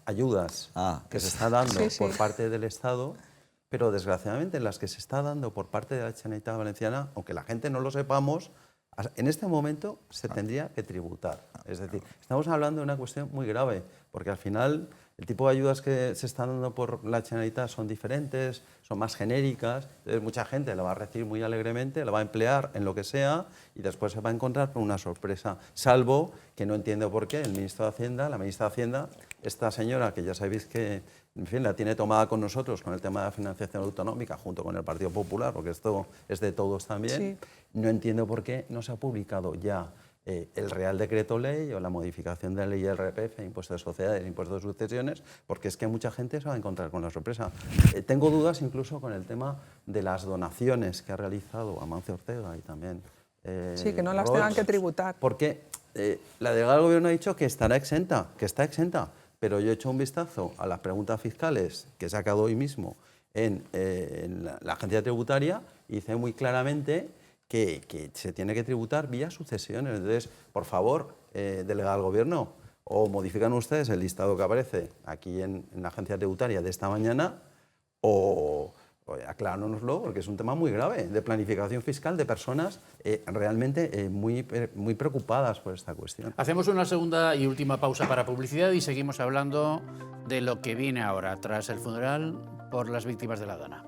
ayudas que se está dando por parte del Estado, pero desgraciadamente las que se está dando por parte de la Generalitat Valenciana, aunque la gente no lo sepamos, en este momento se tendría que tributar. Es decir, estamos hablando de una cuestión muy grave, porque al final el tipo de ayudas que se están dando por la Generalitat son diferentes, son más genéricas, entonces mucha gente la va a recibir muy alegremente, la va a emplear en lo que sea y después se va a encontrar con una sorpresa, salvo que no entiendo por qué el ministro de Hacienda, la ministra de Hacienda, esta señora que ya sabéis que en fin, la tiene tomada con nosotros con el tema de la financiación autonómica junto con el Partido Popular, porque esto es de todos también, no entiendo por qué no se ha publicado ya el Real Decreto Ley o la modificación de la ley IRPF, impuesto de sociedades, impuesto de sucesiones, porque es que mucha gente se va a encontrar con la sorpresa. Tengo dudas incluso con el tema de las donaciones que ha realizado Amancio Ortega y también sí, que no las tengan que tributar. Porque la delegada del Gobierno ha dicho que estará exenta, que está exenta, pero yo he hecho un vistazo a las preguntas fiscales que he sacado hoy mismo en la agencia tributaria y dice muy claramente que se tiene que tributar vía sucesiones. Entonces, por favor, delegado del Gobierno, o modifican ustedes el listado que aparece aquí en la agencia tributaria de esta mañana, o acláranoslo, porque es un tema muy grave de planificación fiscal de personas realmente muy preocupadas por esta cuestión. Hacemos una segunda y última pausa para publicidad y seguimos hablando de lo que viene ahora, tras el funeral por las víctimas de la Dana.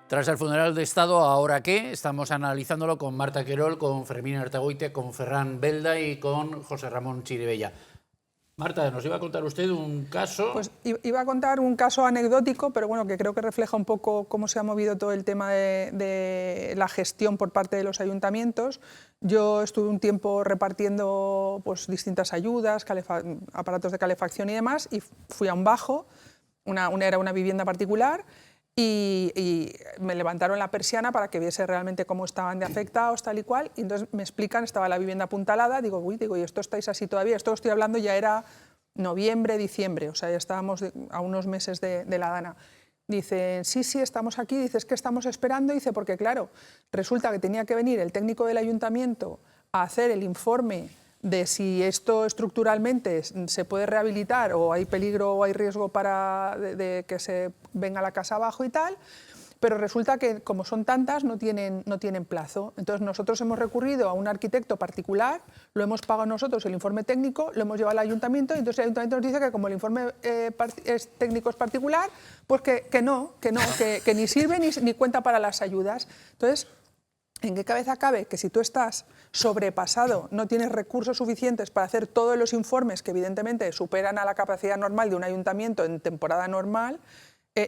Tras el funeral de Estado, ¿ahora qué? Estamos analizándolo con Marta Querol, con Fermín Artagoitia, con Ferran Belda y con José Ramón Chiribella. Marta, nos iba a contar usted un caso. Pues iba a contar un caso anecdótico, pero bueno, que creo que refleja un poco cómo se ha movido todo el tema de la gestión por parte de los ayuntamientos. Yo estuve un tiempo repartiendo pues, distintas ayudas, aparatos de calefacción y demás, y fui a un bajo, era una vivienda particular, y me levantaron la persiana para que viese realmente cómo estaban de afectados, tal y cual, y entonces me explican, estaba la vivienda apuntalada, digo, ¿y esto estáis así todavía? Esto estoy hablando ya era noviembre, diciembre, o sea, ya estábamos a unos meses de la Dana. Dicen, sí, estamos aquí, dices que estamos esperando, dice, porque claro, resulta que tenía que venir el técnico del ayuntamiento a hacer el informe de si esto estructuralmente se puede rehabilitar o hay peligro o hay riesgo de que se venga la casa abajo y tal, pero resulta que como son tantas no tienen plazo. Entonces nosotros hemos recurrido a un arquitecto particular, lo hemos pagado nosotros el informe técnico, lo hemos llevado al ayuntamiento y entonces el ayuntamiento nos dice que como el informe técnico es particular, pues que ni sirve ni cuenta para las ayudas. Entonces, ¿en qué cabeza cabe que si tú estás sobrepasado, no tienes recursos suficientes para hacer todos los informes que evidentemente superan a la capacidad normal de un ayuntamiento en temporada normal,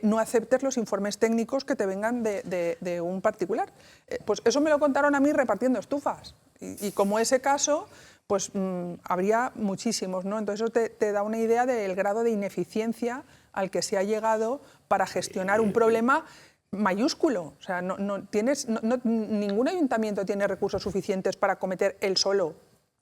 no aceptes los informes técnicos que te vengan de un particular. Pues eso me lo contaron a mí repartiendo estufas. Y como ese caso, pues habría muchísimos, ¿no? Entonces eso te da una idea del grado de ineficiencia al que se ha llegado para gestionar un problema mayúsculo. O sea, ningún ayuntamiento tiene recursos suficientes para acometer él solo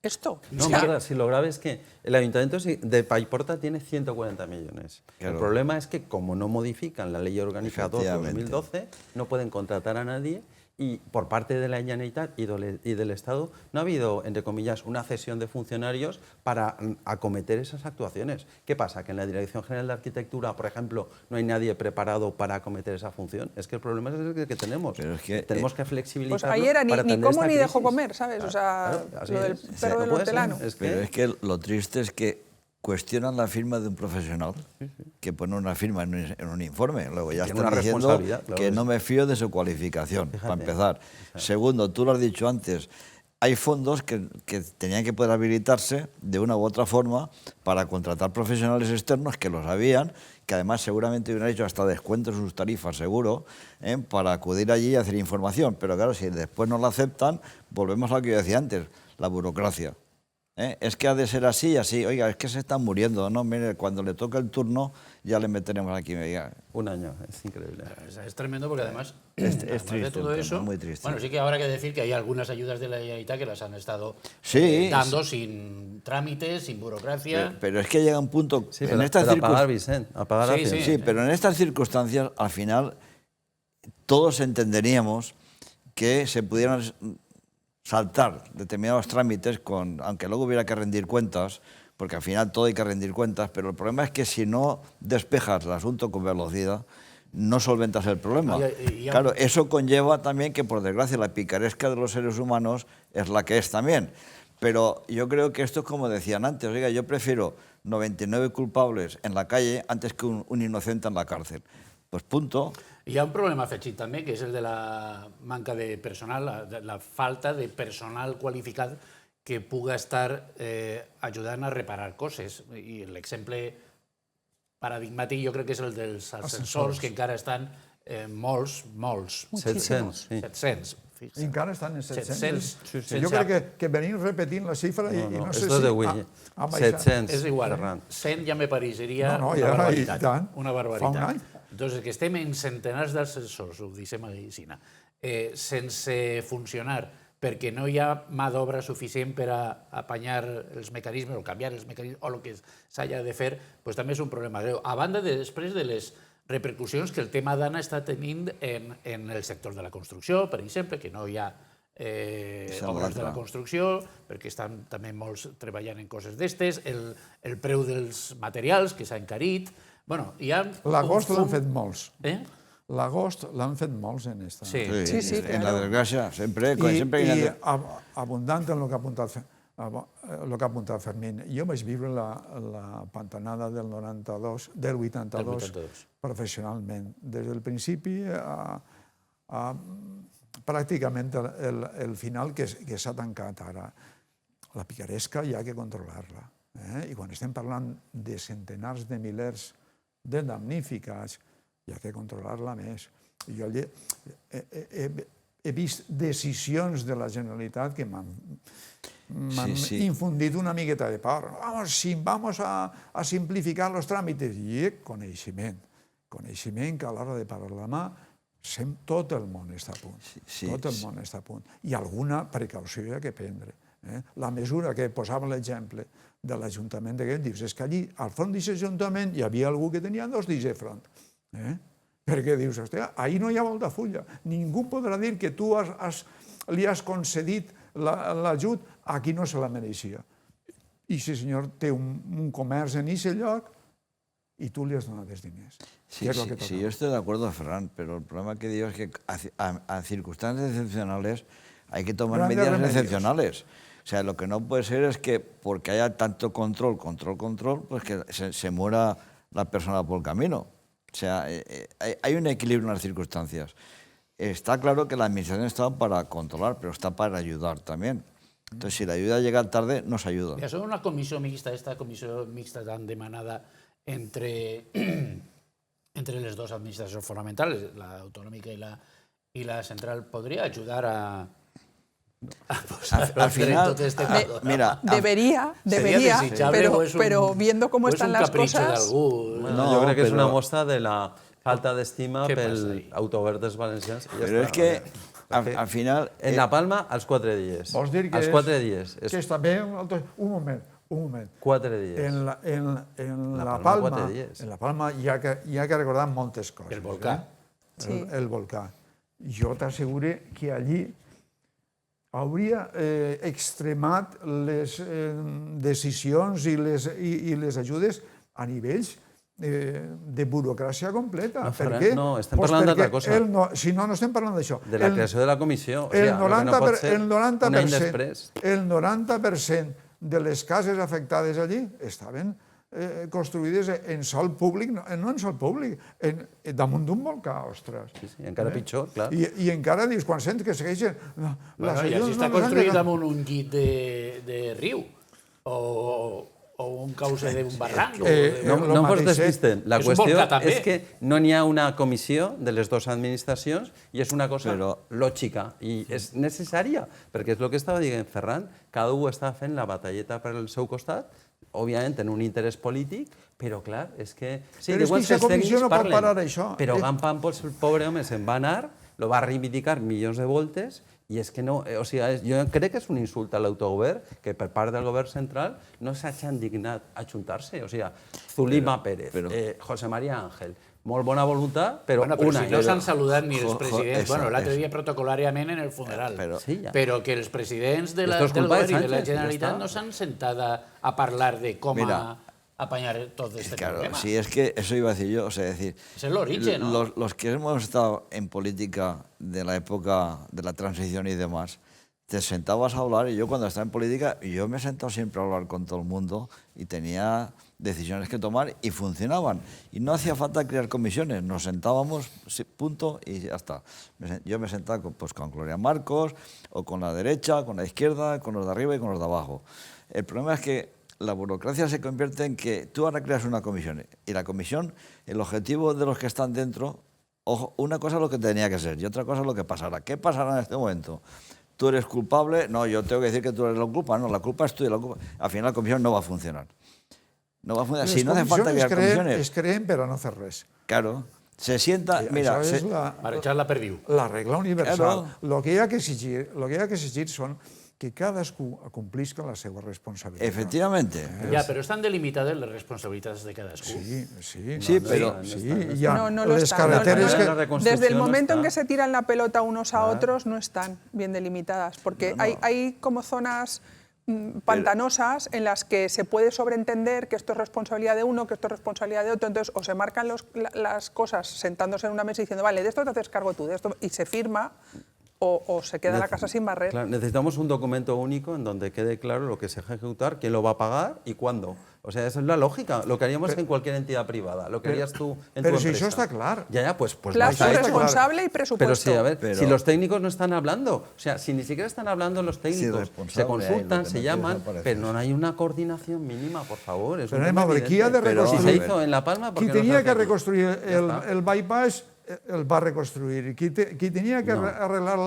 esto. No, mira, si lo grave es que el ayuntamiento de Paiporta tiene 140 millones. Claro. El problema es que como no modifican la ley orgánica 2/2012, no pueden contratar a nadie y por parte de la Generalitat y del Estado no ha habido, entre comillas, una cesión de funcionarios para acometer esas actuaciones. ¿Qué pasa? Que en la Dirección General de Arquitectura, por ejemplo, no hay nadie preparado para acometer esa función. Es que el problema es el que tenemos. Pero es que, tenemos que flexibilizar. Pues ahí era ni como ni dejó comer, ¿sabes? O sea, Claro, lo del es. perro No del puede ser. hortelano. Pero es que lo triste es que cuestionan la firma de un profesional que pone una firma en un informe. Luego ya Tiene están una diciendo responsabilidad, claro que que no sí. me fío de su cualificación, Fíjate. para empezar. Segundo, tú lo has dicho antes, hay fondos que tenían que poder habilitarse de una u otra forma para contratar profesionales externos que lo sabían, que además seguramente hubieran hecho hasta descuento en sus tarifas, seguro, para acudir allí y hacer información. Pero claro, si después no lo aceptan, volvemos a lo que yo decía antes, la burocracia. Es que ha de ser así y así. Oiga, es que se están muriendo, ¿no? Mire, cuando le toca el turno ya le meteremos aquí. Oiga, Un año, es increíble. Es tremendo porque además, Es además triste de todo el tema, eso, muy triste. bueno, sí que habrá que decir que hay algunas ayudas de la Generalitat que las han estado Sí, dando sin trámites, sin burocracia. pero es que llega un punto... Sí, en pero, estas pero a pagar, circunstancias... Vicent, a pagar Sí, a Hacienda. Sí, pero en estas circunstancias, al final, todos entenderíamos que se pudieran saltar determinados trámites, aunque luego hubiera que rendir cuentas, porque al final todo hay que rendir cuentas, pero el problema es que si no despejas el asunto con velocidad, no solventas el problema. Claro, eso conlleva también que, por desgracia, la picaresca de los seres humanos es la que es también. Pero yo creo que esto es como decían antes, oiga, yo prefiero 99 culpables en la calle antes que un inocente en la cárcel. Pues punto. Hi ha un problema afegit també, que és el de la manca de personal, la falta de personal qualificat que puga estar ajudant a reparar coses. I l'exemple paradigmàtic jo crec que és el dels ascensors, que encara estan molts. 700, sí. 700. I encara estan en 700. 700. Jo crec que venim repetint la xifra i no sé esto si de Wii, ha baixat. 700. És igual, Ferran. 100 ja me pareixeria No, una ja, barbaritat. i tant. Una Fa un barbaritat. any. Entonces, que estem en centenars d'ascensors, ho deixem a medicina, sense funcionar perquè no hi ha mà d'obra suficient per a apanyar els mecanismes o canviar els mecanismes o el que s'hagi de fer, doncs també és un problema greu. A banda després de les repercussions que el tema d'Anna està tenint en el sector de la construcció, per exemple, que no hi ha obres de la construcció, perquè estan també molts treballant en coses d'estes, el preu dels materials, que s'ha encarit. Bueno, hi ha... L'agost l'han fet molts. L'agost l'han fet molts en esta. Sí. Sí, En la desgracia, siempre... I abundant en el que ha apuntat Fermín. Jo vaig viure la pantanada del 82, del 82, professionalment. Des del principi a pràcticament el final que s'ha tancat ara. La picaresca hi ha que controlar-la. I quan estem parlant de centenars de milers de damnificats, hi ha que controlar-la més. Jo he vist decisions de la Generalitat que m'han infundit una miqueta de por. Vamos a simplificar los trámites. I coneixement que a l'hora de parar la mà tot el món està a punt. Tot el món està a punt. I alguna precaució hi ha que prendre. La mesura que posava l'exemple de l'Ajuntament de Guet, dius, és que allí, al front d'aquest Ajuntament, hi havia algú que tenia 2 dies de front. Perquè dius, hòstia, ahir no hi ha volta fulla. Ningú podrà dir que tu li has concedit l'ajut a qui no se la mereixia. I si el senyor té un comerç en aquest lloc i tu li has donat els diners. Sí, yo estoy de acuerdo, Ferran, pero el problema que digo es que a circunstancias excepcionales hay que tomar medidas excepcionales. O sea, lo que no puede ser es que porque haya tanto control, pues que se muera la persona por el camino. O sea, hay un equilibrio en las circunstancias. Está claro que la administración está para controlar, pero está para ayudar también. Entonces, si la ayuda llega tarde, no se ayuda. I això és esta comissió mixta tan demanada entre entre las dos administraciones fundamentales, la autonómica y la central, podría ayudar a posar al final, todo este panorama? mira, Debería, ¿Sería desechable o es un- pero viendo cómo o es están un las capricho cosas... d'algú? Bueno, No, jo crec que és una però- mostra de la falta d'estima Què passa pel ahí? autogovern dels valencians. I ja Però està, és que, perquè al final... En la Palma, als 4 dies. Vols dir que als és- 4 dies. Que és també un moment. 4 dies. En la Palma, Palma, 4 dies. en la Palma hi ha que recordar moltes coses. El volcà. Sí. El volcà. Jo t'asseguro que allí hauria extremat les decisions i les ajudes a nivells de burocràcia completa. No, Ferran, perquè, no, estem parlant d'altra cosa. Si no estem parlant d'això. De la creació de la comissió. O El sigui, el que no pot ser 90%, un any després. el 90% de les cases afectades allí estaven construïdes en sòl públic, no en sòl públic, damunt d'un volcà, ostres. Sí, sí, encara pitjor, clar. I encara dius, quan sents que segueixen... No, Bueno, ja si està construït damunt un llit de riu o un cauce d'un barranc. No lo ens mateix, despisten. La És un qüestió volcà, també. és que no n'hi ha una comissió de les dues administracions i és una cosa lògica i és necessària, perquè és el que estava dient Ferran, cada un està fent la batalleta per al seu costat, òbviament en un interès polític, però clar, és que... Sí, Però és que aquesta comissió no pot parar això. Però Gampam, el pobre home, se'n va anar, lo va reivindicar milions de voltes, i és que no, o sigui, jo crec que és un insult a l'autogovern que per part del govern central no s'hagin dignat a ajuntar-se. O sigui, Zulima Pérez, José María Ángel, molt bona voluntat, però Bueno, però una... si no s'han saludat ni els presidents, eso, bueno, l'altre eso. dia protocolàriament en el funeral, Sí, ja. però que els presidents del Esto es culpa de govern i de la Sánchez, ja Generalitat està. no s'han sentat a parlar de com Mira, apañar todo este Claro, problema. si es que eso iba a decir yo, o sea, decir... Es el origen, ¿no? Los que hemos estado en política de la época de la transición y demás, te sentabas a hablar, y yo cuando estaba en política, yo me he sentado siempre a hablar con todo el mundo y tenía decisiones que tomar y funcionaban. Y no hacía falta crear comisiones, nos sentábamos, sí, punto, y ya está. Yo me sentaba con Gloria Marcos, o con la derecha, con la izquierda, con los de arriba y con los de abajo. El problema es que la burocracia se convierte en que tú ahora creas una comisión, y la comisión, el objetivo de los que están dentro, ojo, una cosa es lo que tenía que ser y otra cosa es lo que pasará. ¿Qué pasará en este momento? ¿Tú eres culpable? No, yo tengo que decir que tú eres la culpa. No, la culpa es tuya. Al final la comisión no va a funcionar. No va a funcionar. Si no hace falta crear comisiones... Es creen per a no fer res. Claro. Se sienta... Mira, Això és Per echar-la per viu. la regla universal. Claro. Lo que hi ha que exigir són que cadascú acomplisca la seva responsabilitat. efectivamente. Ja, però estan delimitades les responsabilitats de cadascú. Sí, pero... Sí, ya No lo les están, carreteres no, que... no, no. Desde el no momento en está. que se tiran la pelota unos a otros, no están bien delimitadas, porque hay como zonas pantanosas en las que se puede sobreentender que esto es responsabilidad de uno, que esto es responsabilidad de otro, entonces o se marcan las cosas sentándose en una mesa y diciendo, vale, de esto te haces cargo tú, de esto, y se firma, o se queda la casa sin barrer. Claro, necesitamos un documento único en donde quede claro lo que se va a ejecutar, quién lo va a pagar y cuándo. O sea, esa es la lógica. Lo que haríamos en cualquier entidad privada, lo que harías tú en tu Pero si empresa. això està clar. Ya, pues Plazo está hecho. responsable y Pero presupuesto. sí, a ver, Pero- si los técnicos no están hablando, o sea, si ni siquiera están hablando los técnicos, responsable se hay, consultan, lo que se no llaman, quieres aparecer. pero no hay una coordinación mínima, por favor. Es un Però anem tema a veure, qui ha de evidente. Pero- Si reconstruir... se hizo en La Palma, ¿por Qui qué no se tenia hace que aquí? reconstruir està. el bypass el va reconstruir. Qui tenia que arreglar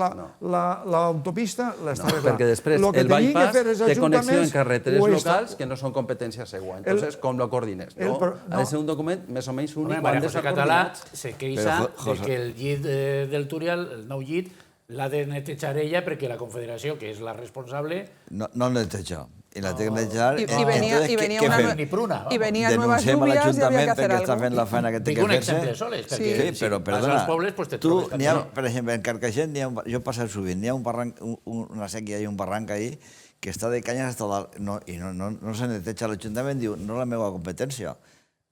l'autopista l'està arreglant. Perquè després Lo que el tenien que bypass fer els té connexió en ajuntaments carreteres ho està- locals que no són competència seva. Entonces, com lo coordines? No? no. Ha de ser un document més o menys únic. Home, han María de José estar Català coordinats. se queixa Però, José- de que el llit del Turial, el nou llit, l'ha de netejar ella perquè la Confederació, que és la responsable, No el neteja. Y la tiene que netejar. Y Entonces, venía ¿qué una fem? ni pruna. y vamos. venían nuevas Denunciem a lluvias y había que l'Ajuntament hacer perquè està algo. fent la feina que té Dic que un fer-se. exemple soles, Sí. perquè Sí, si però vas perdona, als pobles pues te tu, trobes també. per exemple, en Carcaixent, jo passo sovint, n'hi ha un barranc, una sèquia i un barranc ahí que està de canyes hasta dalt, i no se neteja. L'Ajuntament diu, no és la meva competència,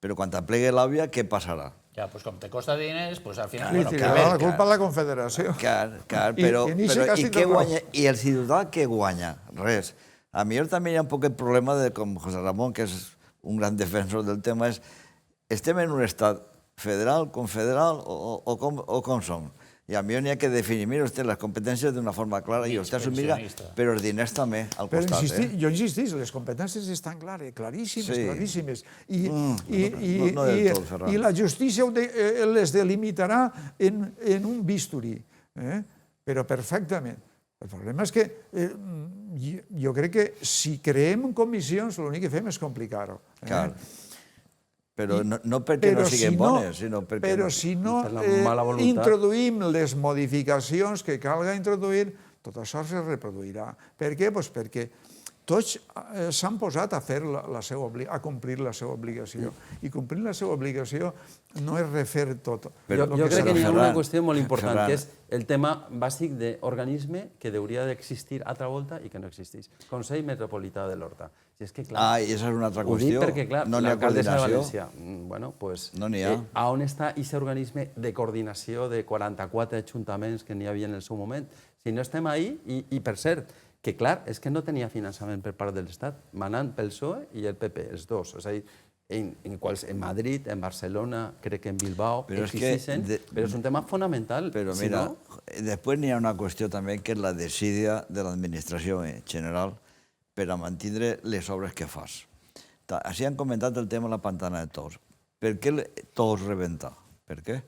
però quan t'aplegui l'àvia, què passarà? Ja, pues com te costa diners, pues al final... Li Bueno, tirarà la culpa a la Confederació. Clar, I- però, i en ixe cas i tindrà què raó. guanya? I el ciutadà què guanya? Res. A mi també hi ha un poc el problema de, com José Ramón, que és un gran defensor del tema, estem en un estat federal, confederal o com som? Y a mí n'hi ha que definir, mire usted, les competències d'una forma clara i vostè assumirà, però els diners també al Però costat. jo insistís, les competències estan clares, claríssimes, Sí. claríssimes. No del tot, Ferran. I la justícia les delimitarà en un bisturi, però perfectament. El problema és que jo crec que si creem comissions l'únic que fem és complicar-ho. Clar. Però no perquè no siguin bones, sinó perquè... Però si no Per la mala voluntat. introduïm les modificacions que calga introduir, tot això se reproduirà. Per què? Doncs perquè tots s'han posat a fer a complir la seva obligació. I complir la seva obligació no és refer tot. Jo crec que hi ha una qüestió molt important, Ferran. que és el tema bàsic d'organisme que hauria d'existir a altra volta i que no existeix. Consell Metropolità de l'Horta. I és que, clar, I això és una altra ho dic qüestió. perquè, clar, No n'hi ha l'alcaldessa de coordinació. València, bueno, pues, No n'hi ha. on està aquest organisme de coordinació de 44 ajuntaments que n'hi havia en el seu moment? Si no estem ahí, i per cert, que clar, és que no tenia finançament per part de l'Estat, manant pel PSOE i el PP, els dos. És a dir, en Madrid, en Barcelona, crec que en Bilbao, Però és que existeixen, però és un tema fonamental. Però Si mira, no, després n'hi ha una qüestió també que és la desídia de l'administració en general per a mantenir les obres que fas. Així han comentat el tema de la pantana de Tous. Per què Tous rebenta? Per què?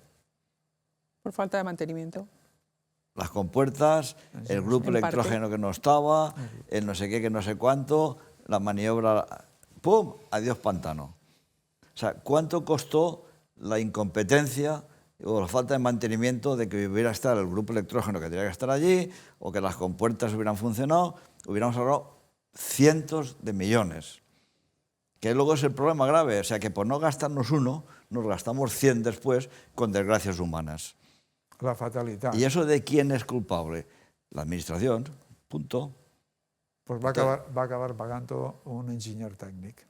Por falta de mantenimiento. Las compuertas, el grupo En parte. electrógeno que no estaba, el no sé qué, que no sé cuánto, la maniobra, ¡pum!, adiós pantano. O sea, ¿cuánto costó la incompetencia o la falta de mantenimiento de que hubiera estado el grupo electrógeno que tenía que estar allí o que las compuertas hubieran funcionado? Hubiéramos ahorrado cientos de millones. Que luego es el problema grave, o sea, que por no gastarnos uno, nos gastamos 100 después con desgracias humanas. La fatalitat. ¿Y eso de quién es culpable? La administración, punto. Pues va acabar pagant-ho un enginyer tècnic.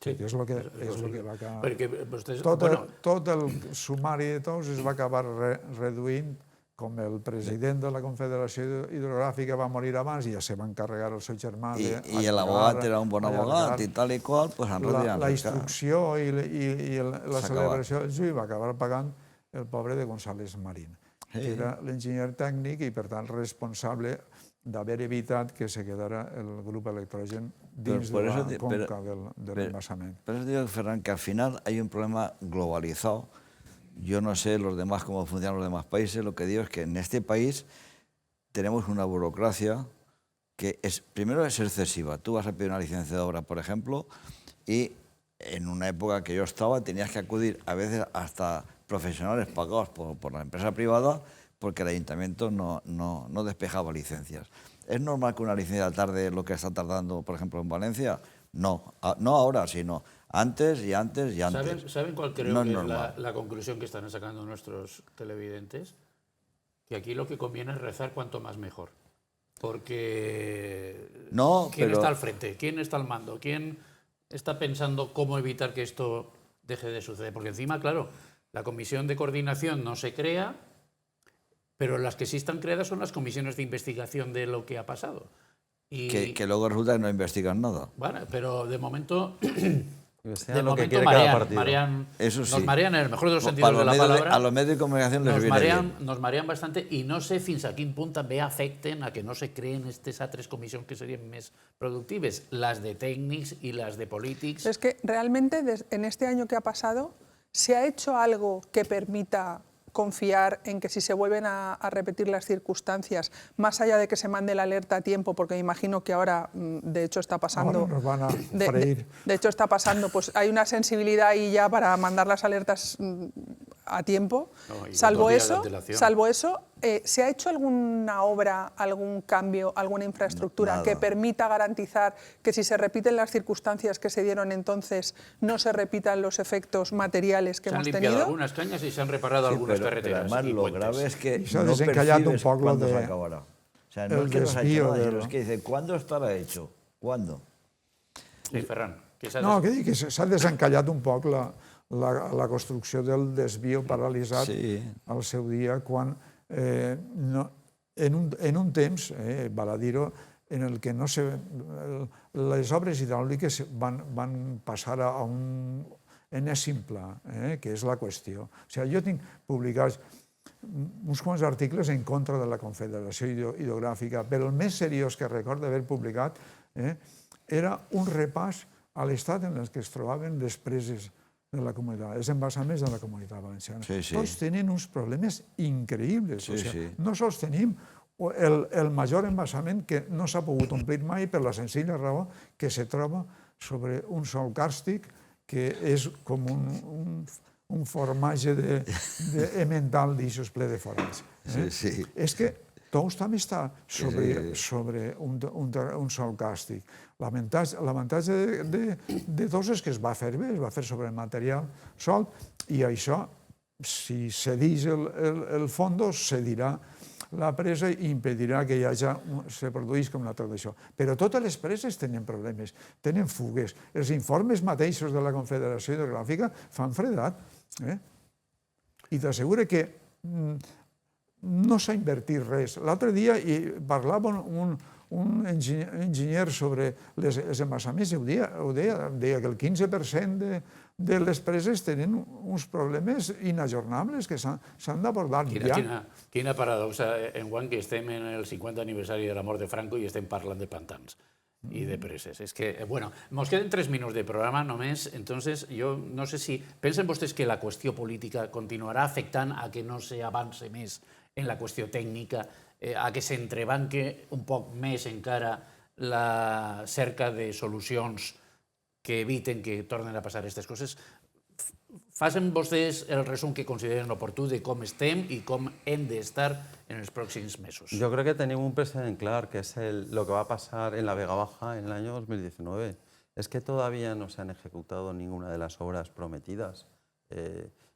Sí, És el que va acabar. Perquè vostès... Tot el sumari de tots es va acabar reduint, com el president de la Confederació Hidrogràfica va morir abans i ja se va encarregar el seu germà Y el abogado era un buen abogado y tal y cual, pues han rodeado. La instrucció i la S'ha celebració del juí va acabar pagant el pobre de González Marín, Sí. que era l'enginyer tècnic i, per tant, responsable d'haver evitat que se quedara el grup electrogen dins de la conca de l'embassament. Pero eso digo, Ferran, que al final hay un problema globalizado. Yo no sé los demás cómo funcionan los demás países. Lo que digo es que en este país tenemos una burocracia que primero es excesiva. Tú vas a pedir una licencia de obra, por ejemplo, y en una época que yo estaba tenías que acudir a veces hasta profesionales pagados por la empresa privada porque el ayuntamiento no despejaba licencias. ¿Es normal que una licencia tarde lo que está tardando, por ejemplo, en Valencia? No, no ahora, sino antes y antes y antes. ¿Saben cuál creo No que es es normal. la conclusión que están sacando nuestros televidentes? Que aquí lo que conviene es rezar cuanto más mejor. Porque No, ¿quién pero- está al frente? ¿Quién está al mando? ¿Quién está pensando cómo evitar que esto deje de suceder? Porque encima, claro, la comisión de coordinación no se crea, pero las que sí están creadas son las comisiones de investigación de lo que ha pasado. Y, Que luego resulta que no investigan nada. bueno, pero de momento... que sea De lo que momento quiere cada marean, partido. Eso sí. nos marean en el mejor de los Para sentidos de la palabra. a los medios de comunicación les viene bien. Nos marean bastante i no sé fins a quin punt també afecten a que no se creen aquestes altres comissions que serien més productives, las de tècnics y las de polítics. Es que realmente en este año que ha pasado, ¿se ha hecho algo que permita confiar en que si se vuelven a repetir las circunstancias, más allá de que se mande la alerta a tiempo, porque me imagino que ahora, de hecho, está pasando... Ahora nos van a freír. De hecho, está pasando, pues hay una sensibilidad ahí ya para mandar las alertas a tiempo. No, y con Salvo 2 días de eso, antelación. ¿se ha hecho alguna obra, algún cambio, alguna infraestructura Nada. que permita garantizar que si se repiten las circunstancias que se dieron entonces, no se repitan los efectos materiales que Se han hemos limpiado tenido? algunas cañas y se han reparado Sí, algunas pero carreteras. además y lo puentes. grave es que Se ha no desencallado un percibes poco cuándo de- se acabará. O sea, no el es que no se ha desvío hecho nada, de sino lo- es que dice, ¿cuándo estará hecho? ¿Cuándo? Sí, Ferran. Que s'ha No, que dic que s'ha desencallat un poc la construcció del desvío paralitzat Sí. al seu dia, quan en un temps, val a dir-ho, en el que les obres hidràuliques van passar a un enèsim pla, que és la qüestió. O sigui, jo tinc publicats uns quants articles en contra de la Confederació Hidrogràfica, però el més seriós que recordo d'haver publicat era un repàs a l'estat en el que es trobaven les preses de la comunitat, els embassaments de la comunitat valenciana. Tots tenen uns problemes increïbles. No sols tenim el major embassament que no s'ha pogut omplir mai per la senzilla raó que se troba sobre un sòl càrstic que és com un formatge emmental d'aixòs ple de forats. És que Tous també està sobre un sòl càrstic. L'avantatge de Tous és que es va fer bé, es va fer sobre material sòlid, i això, si cedeix el fondo, cedirà la presa i impedirà que se produís com una tot això. Però totes les preses tenen problemes, tenen fugues. Els informes mateixos de la Confederació Hidrogràfica fan fredat. I t'asseguro que no s'ha invertit res. L'altre dia parlava un enginyer sobre els embassaments i ho deia que el 15% de les preses tenen uns problemes inajornables que s'han d'abordar ja. Quina paradoxa, enguany que estem en el 50 aniversari de la mort de Franco i estem parlant de pantans i de preses. És que, bueno, nos queden 3 minuts de programa només, entonces jo no sé si pensen vostès que la qüestió política continuarà afectant a que no s'avance més en la qüestió tècnica, a que s'entrebanque un poc més encara la cerca de solucions que eviten que tornen a passar aquestes coses. Facin vostès el resum que consideren oportú de com estem i com hem d'estar en els pròxims mesos. Yo creo que tenemos un precedente claro, que es lo que va a pasar en la Vega Baja en el año 2019. Es que todavía no se han ejecutado ninguna de las obras prometidas.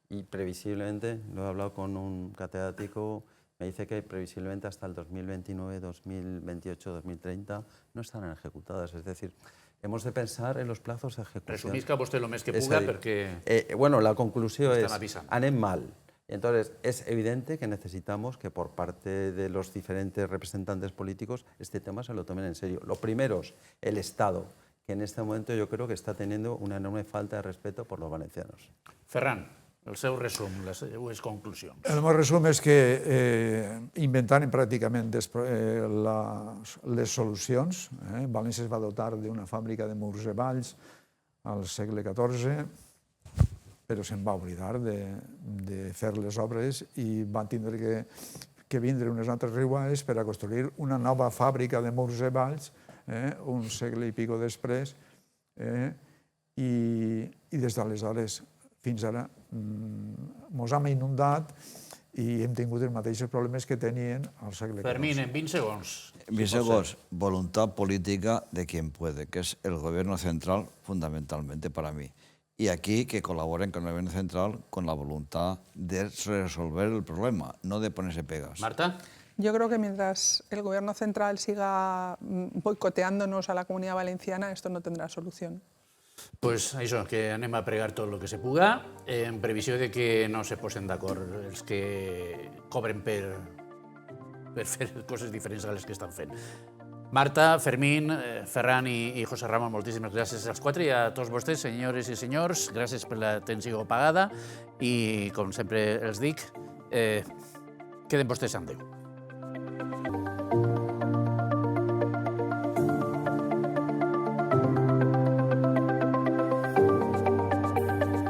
Y previsiblemente, lo he hablado con un catedrático, me dice que previsiblemente hasta el 2029, 2028, 2030 no estarán ejecutadas. Es decir, hemos de pensar en los plazos de ejecución. Resumisca vostè el més que puga perquè... Bueno, la conclusión es, avisando. anem mal. Entonces, es evidente que necesitamos que por parte de los diferentes representantes políticos este tema se lo tomen en serio. Lo primero es el Estado, que en este momento yo creo que está teniendo una enorme falta de respeto por los valencianos. Ferran, el seu resum, les seues conclusions. El meu resum és que inventaren pràcticament les solucions. València es va dotar d'una fàbrica de murs i valls al segle XIV, però se'n va oblidar de fer les obres i van tindre que vindre unes altres riuades per a construir una nova fàbrica de murs i valls un segle i pico després, i des d'aleshores fins ara ens hem inundat i hem tingut els mateixos problemes que tenien al segle XIV. Fermín, en 20 segons. 20 segundos. Voluntad política de quien puede, que es el gobierno central fundamentalmente para mí. Y aquí que colaboren con el gobierno central con la voluntad de resolver el problema, no de ponerse pegas. Marta. Yo creo que mientras el gobierno central siga boicoteándonos a la Comunidad Valenciana, esto no tendrá solución. Pues això, que anem a pregar tot el que se puga, en previsió de que no se posen d'acord els que cobren per fer coses diferents a les que estan fent. Marta, Fermín, Ferran i José Ramon, moltíssimes gràcies als quatre i a tots vostès, senyores i senyors, gràcies per l'atenció pagada i, com sempre els dic, queden vostès amb Déu.